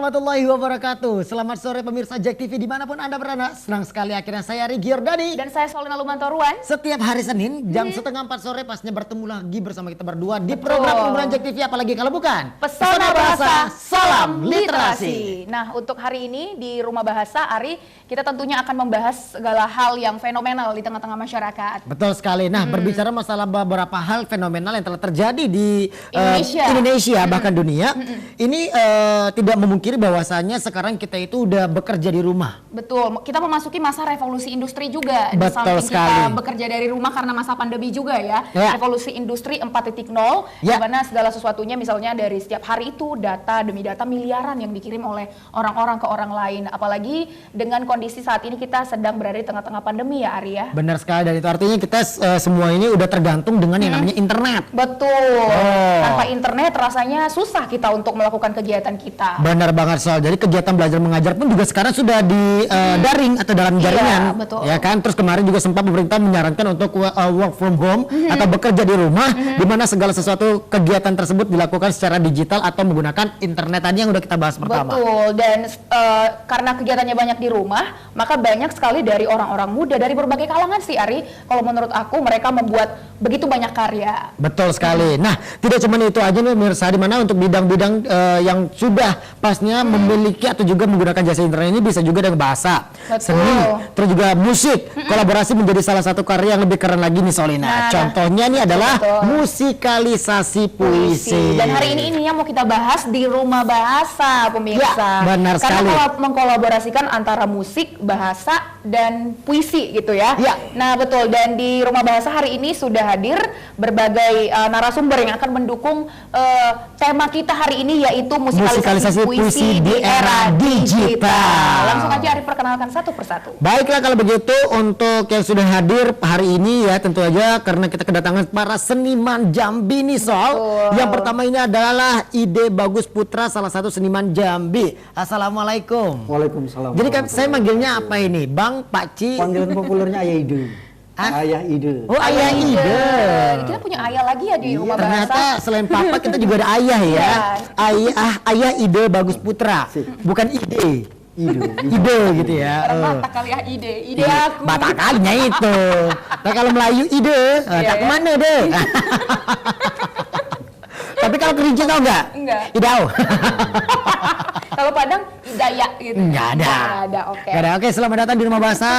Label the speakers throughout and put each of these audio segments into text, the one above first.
Speaker 1: warahmatullahi wabarakatuh. Selamat sore pemirsa Jack TV dimanapun Anda berada. Senang sekali akhirnya saya Rigi Giordani.
Speaker 2: Dan saya Solina Lumantoruan.
Speaker 1: Setiap hari Senin jam setengah 4 sore pastinya bertemu lagi bersama kita berdua di program unggulan Jack TV. Apalagi kalau bukan
Speaker 2: Pesona Bahasa Salam Literasi. Nah, untuk hari ini di Rumah Bahasa, Ari, kita tentunya akan membahas segala hal yang fenomenal di tengah-tengah masyarakat.
Speaker 1: Betul sekali. Nah, berbicara masalah beberapa hal fenomenal yang telah terjadi di
Speaker 2: Indonesia,
Speaker 1: bahkan dunia. Ini tidak memungkiri bahwasannya sekarang kita itu udah bekerja di rumah.
Speaker 2: Betul, kita memasuki masa revolusi industri juga. Di
Speaker 1: Betul
Speaker 2: samping
Speaker 1: sekali.
Speaker 2: kita bekerja dari rumah karena masa pandemi juga ya. Revolusi industri 4.0, di mana segala sesuatunya misalnya dari setiap hari itu data demi data miliaran yang dikirim oleh orang-orang ke orang lain. Apalagi dengan kondisi saat ini kita sedang berada di tengah-tengah pandemi ya, Ari ya.
Speaker 1: Benar sekali, dan itu artinya kita semua ini udah tergantung dengan yang namanya internet.
Speaker 2: Betul. Tanpa internet rasanya susah kita untuk melakukan kegiatan kita.
Speaker 1: Benar banget Sol. Jadi kegiatan belajar mengajar pun juga sekarang sudah di daring atau dalam jaringan.
Speaker 2: Iya, betul.
Speaker 1: Ya kan? Terus kemarin juga sempat pemerintah menyarankan untuk work from home atau bekerja di rumah, di mana segala sesuatu kegiatan tersebut dilakukan secara digital atau menggunakan internet tadi yang udah kita bahas pertama.
Speaker 2: Betul. Dan karena kegiatannya banyak di rumah, maka banyak sekali dari orang-orang muda dari berbagai kalangan sih, Ari. Kalau menurut aku mereka membuat begitu banyak karya.
Speaker 1: Betul sekali. Nah, tidak cuma itu aja nih pemirsa, di mana untuk bidang-bidang yang sudah pasnya memiliki atau juga menggunakan jasa internet ini bisa juga dengan bahasa, seni, terus juga musik. Kolaborasi menjadi salah satu karya yang lebih keren lagi nih Solina. Contohnya nih adalah musikalisasi puisi.
Speaker 2: Dan hari ini yang mau kita bahas di Rumah Bahasa, pemirsa.
Speaker 1: Ya, benar sekali.
Speaker 2: Karena mengkolaborasikan antara musik, bahasa, dan puisi gitu ya. Nah betul, dan di Rumah Bahasa hari ini sudah hadir berbagai narasumber yang akan mendukung tema kita hari ini, yaitu musikalisasi puisi di era digital. Langsung aja Ari perkenalkan satu persatu.
Speaker 1: Baiklah kalau begitu, untuk yang sudah hadir hari ini ya tentu aja karena kita kedatangan para seniman Jambi nih Sol. Yang pertama ini adalah Ide Bagus Putra, salah satu seniman Jambi. Assalamualaikum.
Speaker 3: Waalaikumsalam.
Speaker 1: Jadi kan saya manggilnya apa ini? Bang, Pakci?
Speaker 3: Panggilan populernya Ayah Ide. Ayah Ide.
Speaker 1: Oh, Ayah Ide.
Speaker 2: Kita punya ayah lagi ya di Rumah
Speaker 1: Ternyata
Speaker 2: Bahasa.
Speaker 1: selain papa kita juga ada ayah ya. Ayah Ide Bagus Putra, bukan ide. Ide gitu ya.
Speaker 2: Batak kali ya, ide aku.
Speaker 1: Batak kalinya itu. Nah kalau Melayu ide, tak kemana deh. Tapi kalau kerinci tau nggak?
Speaker 2: Enggak.
Speaker 1: Idau.
Speaker 2: Kalau Padang Idaya gitu.
Speaker 1: Nggak ada.
Speaker 2: Nggak ada, oke.
Speaker 1: Nggak ada. Oke, selamat datang di Rumah Bahasa,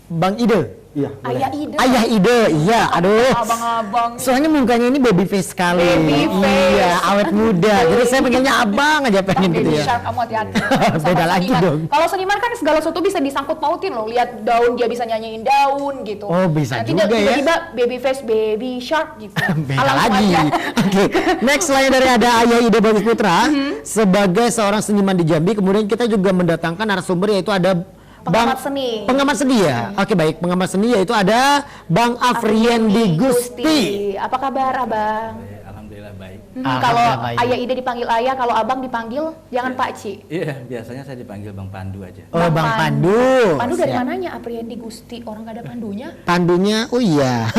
Speaker 1: Bang Ide.
Speaker 3: Iya.
Speaker 2: Ayah Ide.
Speaker 1: Ayah Ide, iya. Aduh.
Speaker 2: Abang-abang.
Speaker 1: Soalnya mukanya ini baby face sekali.
Speaker 2: Baby face.
Speaker 1: Iya, awet muda. Jadi saya pengennya abang aja pengen gitu
Speaker 2: Baby
Speaker 1: ya.
Speaker 2: shark, kamu hati-hati.
Speaker 1: Beda lagi dong.
Speaker 2: Kalau seniman kan segala sesuatu bisa disangkut pautin loh. Lihat daun, dia bisa nyanyiin daun gitu.
Speaker 1: Oh, bisa
Speaker 2: nanti
Speaker 1: juga ya.
Speaker 2: tiba-tiba baby face, baby shark gitu.
Speaker 1: Beda
Speaker 2: Langsung
Speaker 1: lagi.
Speaker 2: aja.
Speaker 1: Oke, next selain dari ada Ayah Ide Bagus Putra, sebagai seorang seniman di Jambi, kemudian kita juga mendatangkan narasumber, yaitu ada
Speaker 2: Pengamat seni.
Speaker 1: Pengamat seni ya. Oke, baik, pengamat seni yaitu ada Bang Afriendi Gusti.
Speaker 2: Apa kabar Abang?
Speaker 4: Alhamdulillah baik.
Speaker 2: Kalau Ayah Ide dipanggil Ayah, kalau Abang dipanggil jangan Pak Ci.
Speaker 4: Iya, biasanya saya dipanggil Bang Pandu aja.
Speaker 1: Oh, Bang Pandu.
Speaker 2: Pandu dari
Speaker 1: Siap.
Speaker 2: mananya Afriendi Gusti? Orang nggak ada pandunya.
Speaker 1: Pandunya, oh iya.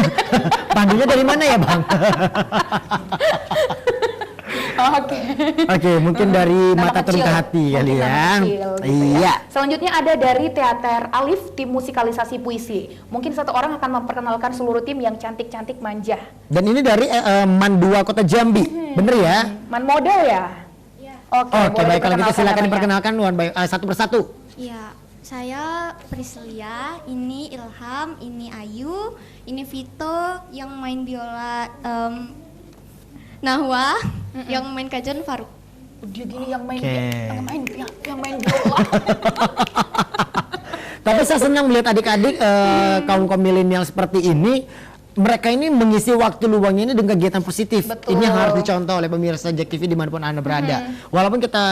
Speaker 1: Pandunya dari mana ya, Bang? Oke, mungkin dari
Speaker 2: Nama
Speaker 1: mata turun
Speaker 2: kecil.
Speaker 1: ke hati kali
Speaker 2: Mungkin
Speaker 1: ya.
Speaker 2: nama kecil gitu
Speaker 1: Iya.
Speaker 2: ya. Selanjutnya ada dari Teater Alif, tim musikalisasi puisi. Mungkin satu orang akan memperkenalkan seluruh tim yang cantik-cantik manja.
Speaker 1: Dan ini dari Man 2 Kota Jambi. Bener ya?
Speaker 2: Man model ya? Oke,
Speaker 1: Oke,
Speaker 2: boleh
Speaker 1: baik kalau gitu silakan
Speaker 2: namanya.
Speaker 1: diperkenalkan satu persatu.
Speaker 5: Ya, saya Prislia, ini Ilham, ini Ayu, ini Vito yang main biola, Nahwa yang main kajon, Faruk.
Speaker 2: Dia gini yang main
Speaker 1: Oke.
Speaker 2: yang main biola.
Speaker 1: Tapi saya senang melihat adik-adik kaum milenial seperti ini. Mereka ini mengisi waktu luangnya ini dengan kegiatan positif.
Speaker 2: Betul.
Speaker 1: Ini yang harus dicontoh oleh pemirsa Jack TV dimanapun Anda berada. Walaupun kita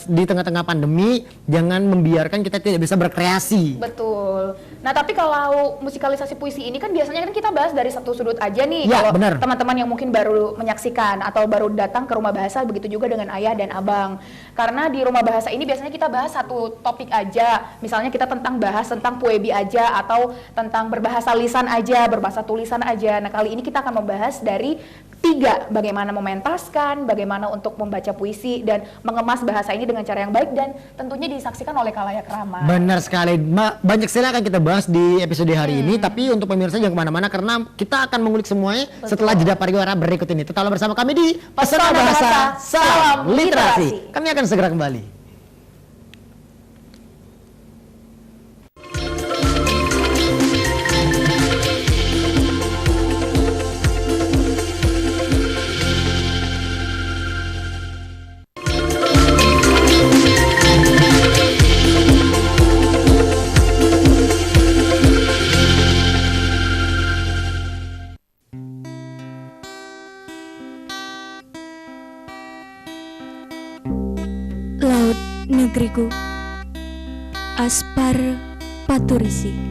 Speaker 1: di tengah-tengah pandemi, jangan membiarkan kita tidak bisa berkreasi.
Speaker 2: Betul. Nah, tapi kalau musikalisasi puisi ini kan biasanya kan kita bahas dari satu sudut aja nih.
Speaker 1: Ya,
Speaker 2: Kalau
Speaker 1: benar.
Speaker 2: teman-teman yang mungkin baru menyaksikan atau baru datang ke Rumah Bahasa, begitu juga dengan Ayah dan Abang. Karena di Rumah Bahasa ini biasanya kita bahas satu topik aja. Misalnya kita bahas tentang puebi aja, atau tentang berbahasa lisan aja, berbahasa tulisan kemana-mana aja. Nah kali ini kita akan membahas dari 3, bagaimana mementaskan, bagaimana untuk membaca puisi dan mengemas bahasa ini dengan cara yang baik dan tentunya disaksikan oleh khalayak ramai.
Speaker 1: Benar sekali, banyak sekali akan kita bahas di episode hari ini, tapi untuk pemirsa jangan kemana-mana karena kita akan mengulik semuanya setelah jeda pariwara berikut ini. Tetaplah bersama kami di Pesona Bahasa Salam Literasi. Kami akan segera kembali.
Speaker 6: Laut negeriku, Aspar Paturisi.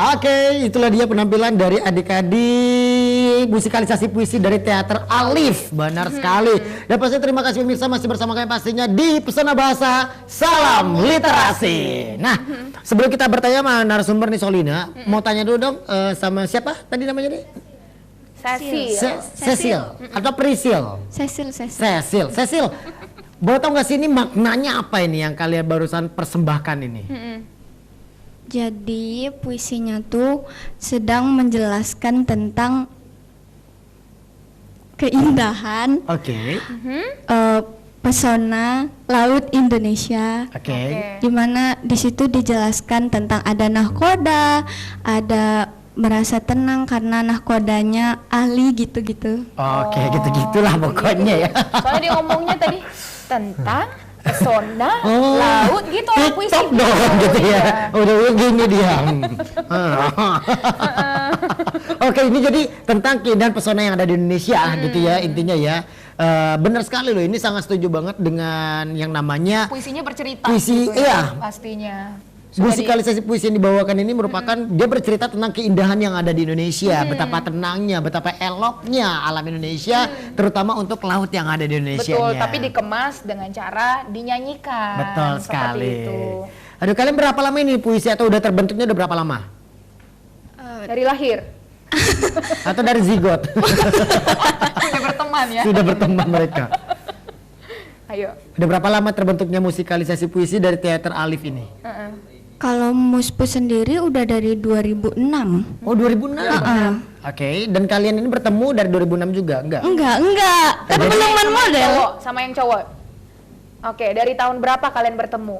Speaker 1: Oke, itulah dia penampilan dari adik-adik musikalisasi puisi dari Teater Alif. Benar sekali. Dan pasti terima kasih pemirsa masih bersama kami pastinya di Pesona Bahasa Salam Literasi. Nah, sebelum kita bertanya sama narasumber nih Solina, mau tanya dulu dong sama siapa tadi namanya nih? Cecil atau Prisil? Cecil. Boleh tahu nggak sih ini maknanya apa ini yang kalian barusan persembahkan ini?
Speaker 5: Jadi puisinya tuh sedang menjelaskan tentang keindahan pesona laut Indonesia. Dimana di situ dijelaskan tentang ada nahkoda, ada merasa tenang karena nahkodanya ahli gitu-gitu.
Speaker 1: Oke, gitu-gitulah pokoknya ya.
Speaker 2: Soalnya dia ngomongnya tadi tentang pesona laut gitu orang puisi
Speaker 1: dong gitu ya. Udah gini dia. Oke, ini jadi tentang keindahan pesona yang ada di Indonesia gitu ya intinya ya. Benar sekali loh, ini sangat setuju banget dengan yang namanya
Speaker 2: puisinya bercerita.
Speaker 1: Puisi,
Speaker 2: gitu
Speaker 1: iya.
Speaker 2: Pastinya.
Speaker 1: Musikalisasi puisi yang dibawakan ini merupakan dia bercerita tentang keindahan yang ada di Indonesia, betapa tenangnya, betapa eloknya alam Indonesia, terutama untuk laut yang ada di Indonesia.
Speaker 2: Betul, tapi dikemas dengan cara dinyanyikan.
Speaker 1: Betul sekali.
Speaker 2: Itu.
Speaker 1: Aduh, kalian berapa lama ini puisi atau udah terbentuknya udah berapa lama?
Speaker 2: Dari lahir.
Speaker 1: Atau dari zigot?
Speaker 2: Sudah berteman ya.
Speaker 1: Sudah berteman mereka.
Speaker 2: Ayo.
Speaker 1: Udah berapa lama terbentuknya musikalisasi puisi dari Teater Alif ini?
Speaker 5: Kalau Muspu sendiri udah dari 2006.
Speaker 1: Oh, 2006. Oke, dan kalian ini bertemu dari 2006 juga, enggak?
Speaker 5: Enggak. Kan belum model.
Speaker 2: Cowok sama yang cowok. Oke, dari tahun berapa kalian bertemu?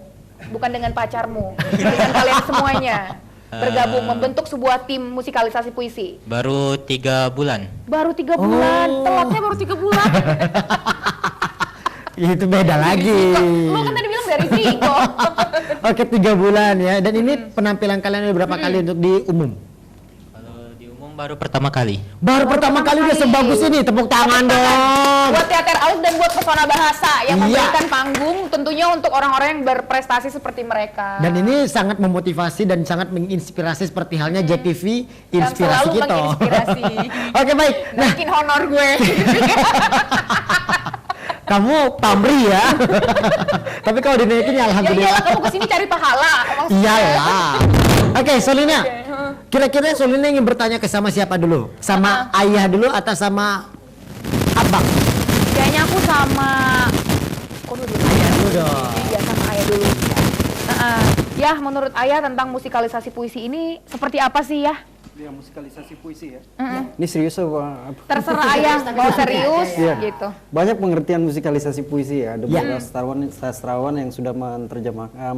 Speaker 2: Bukan dengan pacarmu, dengan kalian semuanya bergabung membentuk sebuah tim musikalisasi puisi.
Speaker 7: Baru 3 bulan.
Speaker 2: Baru 3 bulan, telatnya baru 3 bulan.
Speaker 1: Itu beda lagi.
Speaker 2: Lu kan tadi bilang dari Zigo.
Speaker 1: Oke, 3 bulan ya. Dan ini penampilan kalian udah berapa kali untuk di umum?
Speaker 7: Kalau di umum baru pertama kali.
Speaker 1: Baru pertama kali udah sebagus ini, tepuk tangan dong.
Speaker 2: Buat Teater Alif dan buat Pesona Bahasa yang memberikan panggung tentunya untuk orang-orang yang berprestasi seperti mereka.
Speaker 1: Dan ini sangat memotivasi dan sangat menginspirasi seperti halnya JTV
Speaker 2: yang
Speaker 1: inspirasi
Speaker 2: selalu
Speaker 1: kita.
Speaker 2: menginspirasi.
Speaker 1: Oke, baik. Nah,
Speaker 2: Naikin honor gue.
Speaker 1: kamu pamri ya. Tapi kalau dinaikin ya
Speaker 2: Ya
Speaker 1: alhamdulillah.
Speaker 2: iyalah, kamu kesini cari pahala. maksudnya.
Speaker 1: Iyalah. Oke, Solina. Kira-kira Solina ingin bertanya ke sama siapa dulu? Sama ayah dulu atau sama abang?
Speaker 2: Kayaknya aku sama
Speaker 1: Ayah dulu dong.
Speaker 2: Iya, sama ayah dulu. Ya, menurut ayah tentang musikalisasi puisi ini seperti apa sih ya?
Speaker 3: Ya, musikalisasi puisi ya. Ini serius apa?
Speaker 2: Terserah ayah, mau serius gitu.
Speaker 3: Banyak pengertian musikalisasi puisi ya. Ada beberapa sastrawan yang sudah menerjemahkan,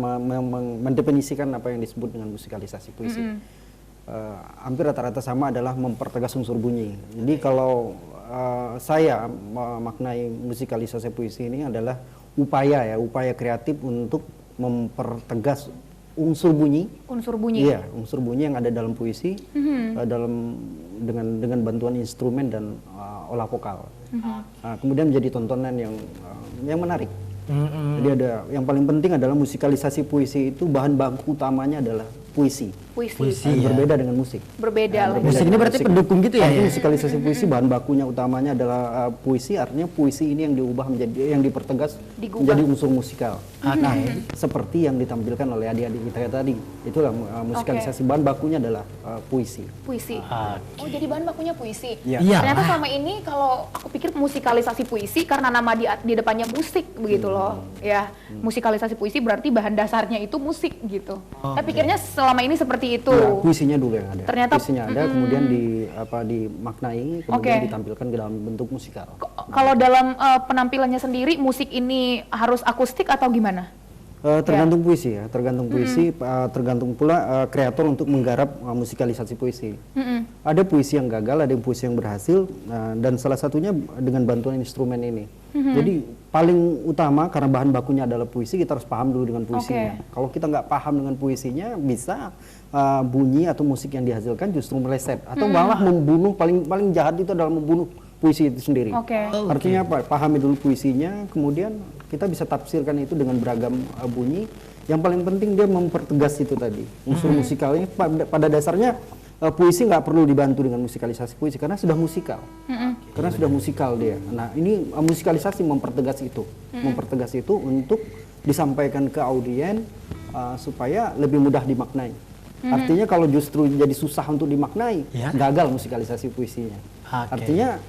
Speaker 3: mendefinisikan apa yang disebut dengan musikalisasi puisi. Hampir rata-rata sama adalah mempertegas unsur bunyi. Jadi kalau saya memaknai musikalisasi puisi ini adalah upaya kreatif untuk mempertegas unsur bunyi. Iya, unsur bunyi yang ada dalam puisi dengan bantuan instrumen dan olah vokal. Kemudian menjadi tontonan yang menarik. Jadi ada yang paling penting adalah musikalisasi puisi itu bahan baku utamanya adalah puisi. Berbeda dengan musik.
Speaker 2: Berbeda.
Speaker 1: Musik ini berarti pendukung gitu ya?
Speaker 3: Musikalisasi puisi bahan bakunya utamanya adalah puisi, artinya puisi ini yang diubah menjadi, yang dipertegas menjadi unsur musikal. Nah, seperti yang ditampilkan oleh adik-adik kita tadi, itulah musikalisasi bahan bakunya adalah puisi.
Speaker 2: Oh, jadi bahan bakunya puisi.
Speaker 3: Iya.
Speaker 2: Ternyata selama ini kalau aku pikir musikalisasi puisi karena nama di depannya musik begitu loh. Ya, musikalisasi puisi berarti bahan dasarnya itu musik gitu. Saya pikirnya selama ini seperti itu.
Speaker 3: Ya, puisinya dulu yang ada.
Speaker 2: Ternyata
Speaker 3: puisinya ada, kemudian dimaknai, kemudian ditampilkan ke dalam bentuk musikal.
Speaker 2: Kalau dalam penampilannya sendiri, musik ini harus akustik atau gimana?
Speaker 3: Tergantung puisi ya, tergantung puisi, tergantung pula kreator untuk menggarap musikalisasi puisi. Ada puisi yang gagal, ada yang puisi yang berhasil, dan salah satunya dengan bantuan instrumen ini. Jadi paling utama karena bahan bakunya adalah puisi, kita harus paham dulu dengan puisinya. Kalau kita nggak paham dengan puisinya, bisa bunyi atau musik yang dihasilkan justru meleset atau malah membunuh. Paling jahat itu adalah membunuh puisi itu sendiri. Artinya apa? Pahami dulu puisinya, kemudian kita bisa tafsirkan itu dengan beragam bunyi Yang paling penting dia mempertegas itu tadi unsur musikalnya. Pada dasarnya puisi nggak perlu dibantu dengan musikalisasi puisi karena sudah musikal. Karena sudah musikal dia. Nah ini musikalisasi mempertegas itu, untuk disampaikan ke audien supaya lebih mudah dimaknai. Artinya kalau justru jadi susah untuk dimaknai, gagal musikalisasi puisinya. Artinya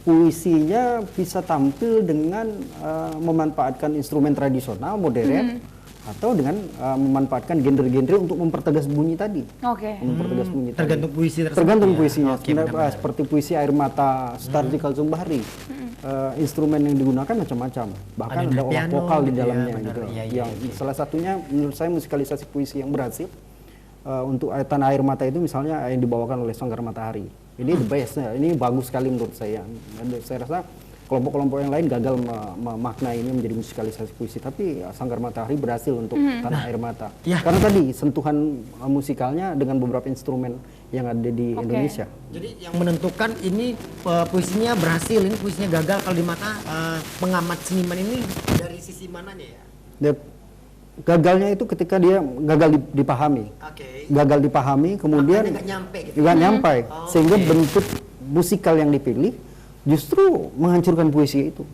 Speaker 3: puisinya bisa tampil dengan memanfaatkan instrumen tradisional modern atau dengan memanfaatkan genre-genre untuk mempertegas bunyi tadi. Mempertegas bunyi tadi.
Speaker 1: Tergantung puisi tersebut.
Speaker 3: Tergantung puisinya.
Speaker 1: Oke, benar-benar.
Speaker 3: Seperti puisi Air Mata Sutarji Kalsumbahri. Instrumen yang digunakan macam-macam. Bahkan ada olah
Speaker 1: piano,
Speaker 3: vokal di
Speaker 1: gitu ya,
Speaker 3: dalamnya
Speaker 1: benar.
Speaker 3: gitu.
Speaker 1: Iya,
Speaker 3: Yang salah satunya menurut saya musikalisasi puisi yang berhasil untuk Tanah Air Mata itu misalnya yang dibawakan oleh Sanggar Matahari. Ini the best. Ini bagus sekali menurut saya. Saya rasa kelompok-kelompok yang lain gagal memaknai ini menjadi musikalisasi puisi, tapi Sanggar Matahari berhasil untuk Tanah Air Mata. Karena tadi sentuhan musikalnya dengan beberapa instrumen yang ada di Indonesia.
Speaker 1: Jadi yang menentukan ini puisinya berhasil, ini puisinya gagal kalau di mata pengamat seniman ini dari sisi mananya ya?
Speaker 3: Gagalnya itu ketika dia gagal dipahami. Gagal dipahami, kemudian
Speaker 1: nggak nyampe gitu.
Speaker 3: nggak nyampe, sehingga bentuk musikal yang dipilih justru menghancurkan puisi itu.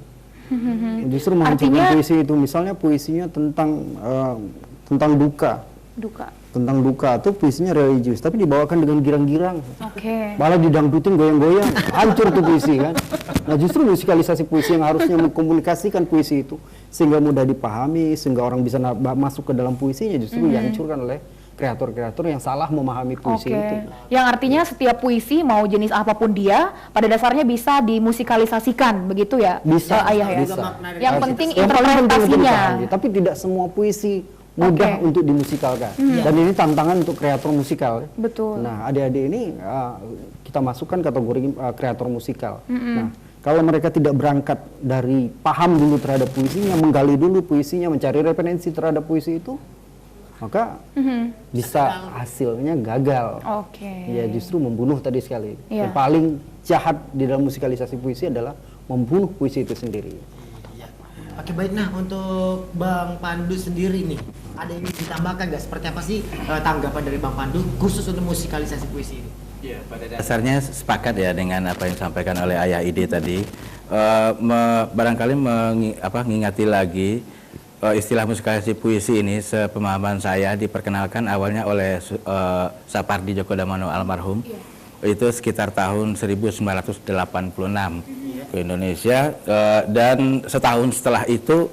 Speaker 3: Justru menghancurkan puisi itu. Misalnya puisinya tentang duka. Tentang duka itu puisinya religius, tapi dibawakan dengan girang-girang. Malah didangdutin goyang-goyang, hancur tuh puisi kan. Nah justru musikalisasi puisi yang harusnya mengkomunikasikan puisi itu sehingga mudah dipahami, sehingga orang bisa masuk ke dalam puisinya, justru dihancurkan oleh kreator-kreator yang salah memahami puisi itu.
Speaker 2: Yang artinya setiap puisi mau jenis apapun dia, pada dasarnya bisa dimusikalisasikan, begitu ya?
Speaker 3: Bisa,
Speaker 2: Ayah ya.
Speaker 3: bisa.
Speaker 2: Yang penting
Speaker 3: Yang paling penting untuk
Speaker 2: interpretasinya.
Speaker 3: dipahami, tapi tidak semua puisi mudah untuk dimusikalkan. Dan ini tantangan untuk kreator musikal.
Speaker 2: Betul.
Speaker 3: Nah, adik-adik ini kita masukkan kategori kreator musikal. Nah, kalau mereka tidak berangkat dari paham dulu terhadap puisinya, menggali dulu puisinya, mencari referensi terhadap puisi itu, maka bisa hasilnya gagal. Ya justru membunuh tadi sekali. Yang paling jahat di dalam musikalisasi puisi adalah membunuh puisi itu sendiri.
Speaker 1: Oke baik, nah untuk Bang Pandu sendiri nih, ada yang ingin ditambahkan nggak? Seperti apa sih tanggapan dari Bang Pandu khusus untuk musikalisasi puisi ini?
Speaker 4: Ya, pada dasarnya sepakat ya dengan apa yang disampaikan oleh Ayah Ide tadi. Barangkali mengingati lagi istilah musikalisasi puisi ini, sepemahaman saya diperkenalkan awalnya oleh Sapardi Djoko Damono almarhum. Itu sekitar tahun 1986 ke Indonesia, dan setahun setelah itu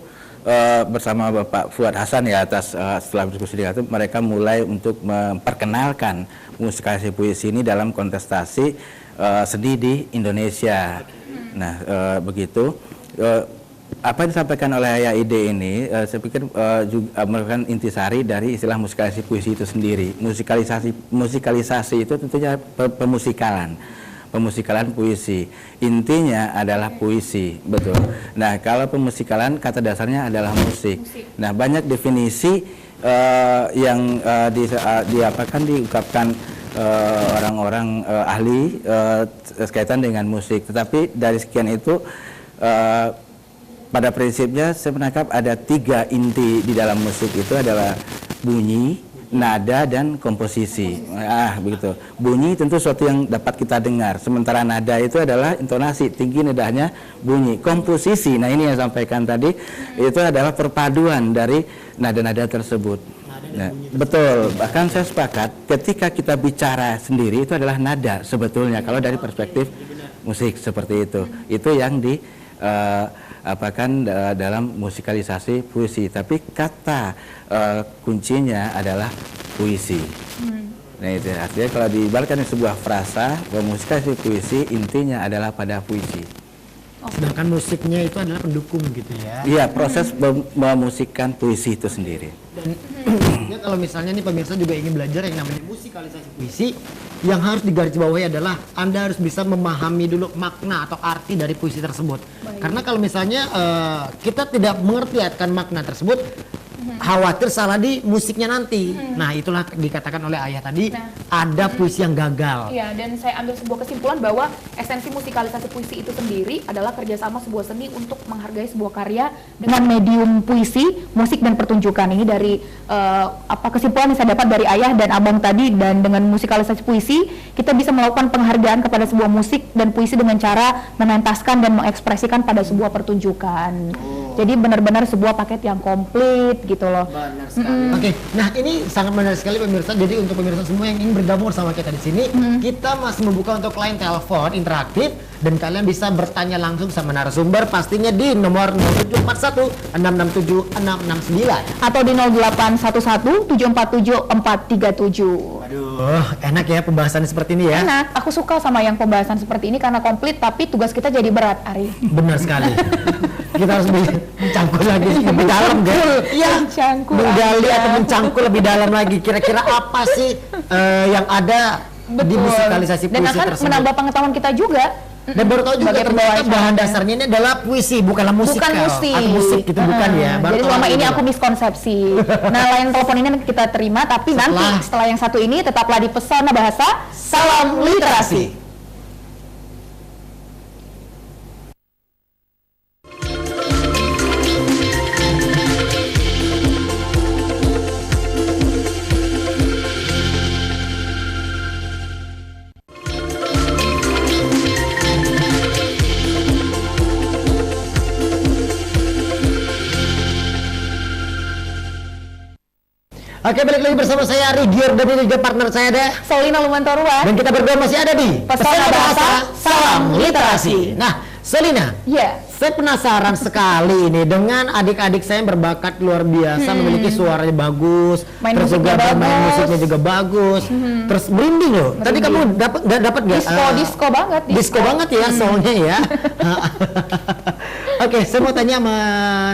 Speaker 4: bersama Bapak Fuad Hasan ya, atas setelah diskusi dengan itu mereka mulai untuk memperkenalkan musikalisasi puisi ini dalam kontestasi seni di Indonesia. Nah begitu. Apa yang disampaikan oleh Ayah Ide ini, saya pikir juga merupakan intisari dari istilah musikalisasi puisi itu sendiri. Musikalisasi itu tentunya pemusikalan puisi. Intinya adalah puisi, betul. Nah, kalau pemusikalan kata dasarnya adalah musik. Nah, banyak definisi yang diungkapkan orang-orang ahli berkaitan dengan musik. Tetapi dari sekian itu pada prinsipnya saya menangkap ada 3 inti di dalam musik itu adalah bunyi, nada, dan komposisi. Begitu. Bunyi tentu sesuatu yang dapat kita dengar. Sementara nada itu adalah intonasi, tinggi nadanya bunyi. Komposisi, nah ini yang sampaikan tadi, itu adalah perpaduan dari nada-nada tersebut. Nah, betul. Bahkan saya sepakat ketika kita bicara sendiri itu adalah nada sebetulnya. Kalau dari perspektif musik seperti itu. Itu yang dalam musikalisasi puisi, tapi kata kuncinya adalah puisi. Nah itu artinya kalau diibaratkan sebuah frasa, musikalisasi puisi intinya adalah pada puisi.
Speaker 1: Sedangkan musiknya itu adalah pendukung gitu ya?
Speaker 4: Iya, proses memusikkan puisi itu sendiri.
Speaker 1: Dan kalau misalnya nih pemirsa juga ingin belajar yang namanya musikalisasi puisi, yang harus digarisbawahi adalah Anda harus bisa memahami dulu makna atau arti dari puisi tersebut. Karena kalau misalnya kita tidak mengerti akan makna tersebut, khawatir salah di musiknya nanti. Nah, itulah dikatakan oleh ayah tadi, ada puisi yang gagal.
Speaker 2: Iya, dan saya ambil sebuah kesimpulan bahwa esensi musikalisasi puisi itu sendiri adalah kerjasama sebuah seni untuk menghargai sebuah karya dengan medium puisi, musik, dan pertunjukan. Ini dari kesimpulan yang saya dapat dari ayah dan abang tadi, dan dengan musikalisasi puisi, kita bisa melakukan penghargaan kepada sebuah musik dan puisi dengan cara menentaskan dan mengekspresikan pada sebuah pertunjukan. Jadi benar-benar sebuah paket yang komplit gitu loh.
Speaker 1: Benar sekali. Oke, nah ini sangat menarik sekali pemirsa. Jadi untuk pemirsa semua yang ingin bergabung bersama kita di sini, kita masih membuka untuk line telepon interaktif dan kalian bisa bertanya langsung sama narasumber pastinya di nomor 0741 667 669
Speaker 2: atau di 0811 747 437.
Speaker 1: Aduh, enak ya pembahasan seperti ini ya.
Speaker 2: Enak, aku suka sama yang pembahasan seperti ini karena komplit tapi tugas kita jadi berat, Ari.
Speaker 1: Benar sekali. Kita harus mencangkul lagi lebih dalam, guys. Iya, menggali atau mencangkul lebih dalam lagi. Kira-kira apa sih yang ada di musikalisasi puisi
Speaker 2: dan akan
Speaker 1: tersebut?
Speaker 2: menambah pengetahuan kita juga.
Speaker 1: Dan baru tahu juga ternyata bahan dasarnya ini adalah puisi, bukanlah musik.
Speaker 2: Bukan musik.
Speaker 1: Atau musik gitu, bukan ya. Baru
Speaker 2: Jadi
Speaker 1: tahu
Speaker 2: selama ini
Speaker 1: juga.
Speaker 2: aku miskonsepsi. Nah, lain telepon ini kita terima, tapi nanti setelah yang satu ini tetaplah di Pesona Bahasa. Salam Literasi.
Speaker 1: Oke, balik lagi bersama saya Ari Gior dan ini juga partner saya ada
Speaker 2: Solina Lumantoruan.
Speaker 1: dan kita berdua masih ada di
Speaker 2: Pesona Bahasa, Salam Literasi.
Speaker 1: Nah, Solina, saya penasaran sekali ini dengan adik-adik saya yang berbakat luar biasa, memiliki suaranya bagus,
Speaker 2: Main
Speaker 1: terus
Speaker 2: musiknya
Speaker 1: juga bermain
Speaker 2: bagus.
Speaker 1: musiknya juga bagus, terus merinding loh. Tadi kamu dapat nggak?
Speaker 2: Disco banget.
Speaker 1: Disco banget ya soalnya ya. Oke, saya mau tanya sama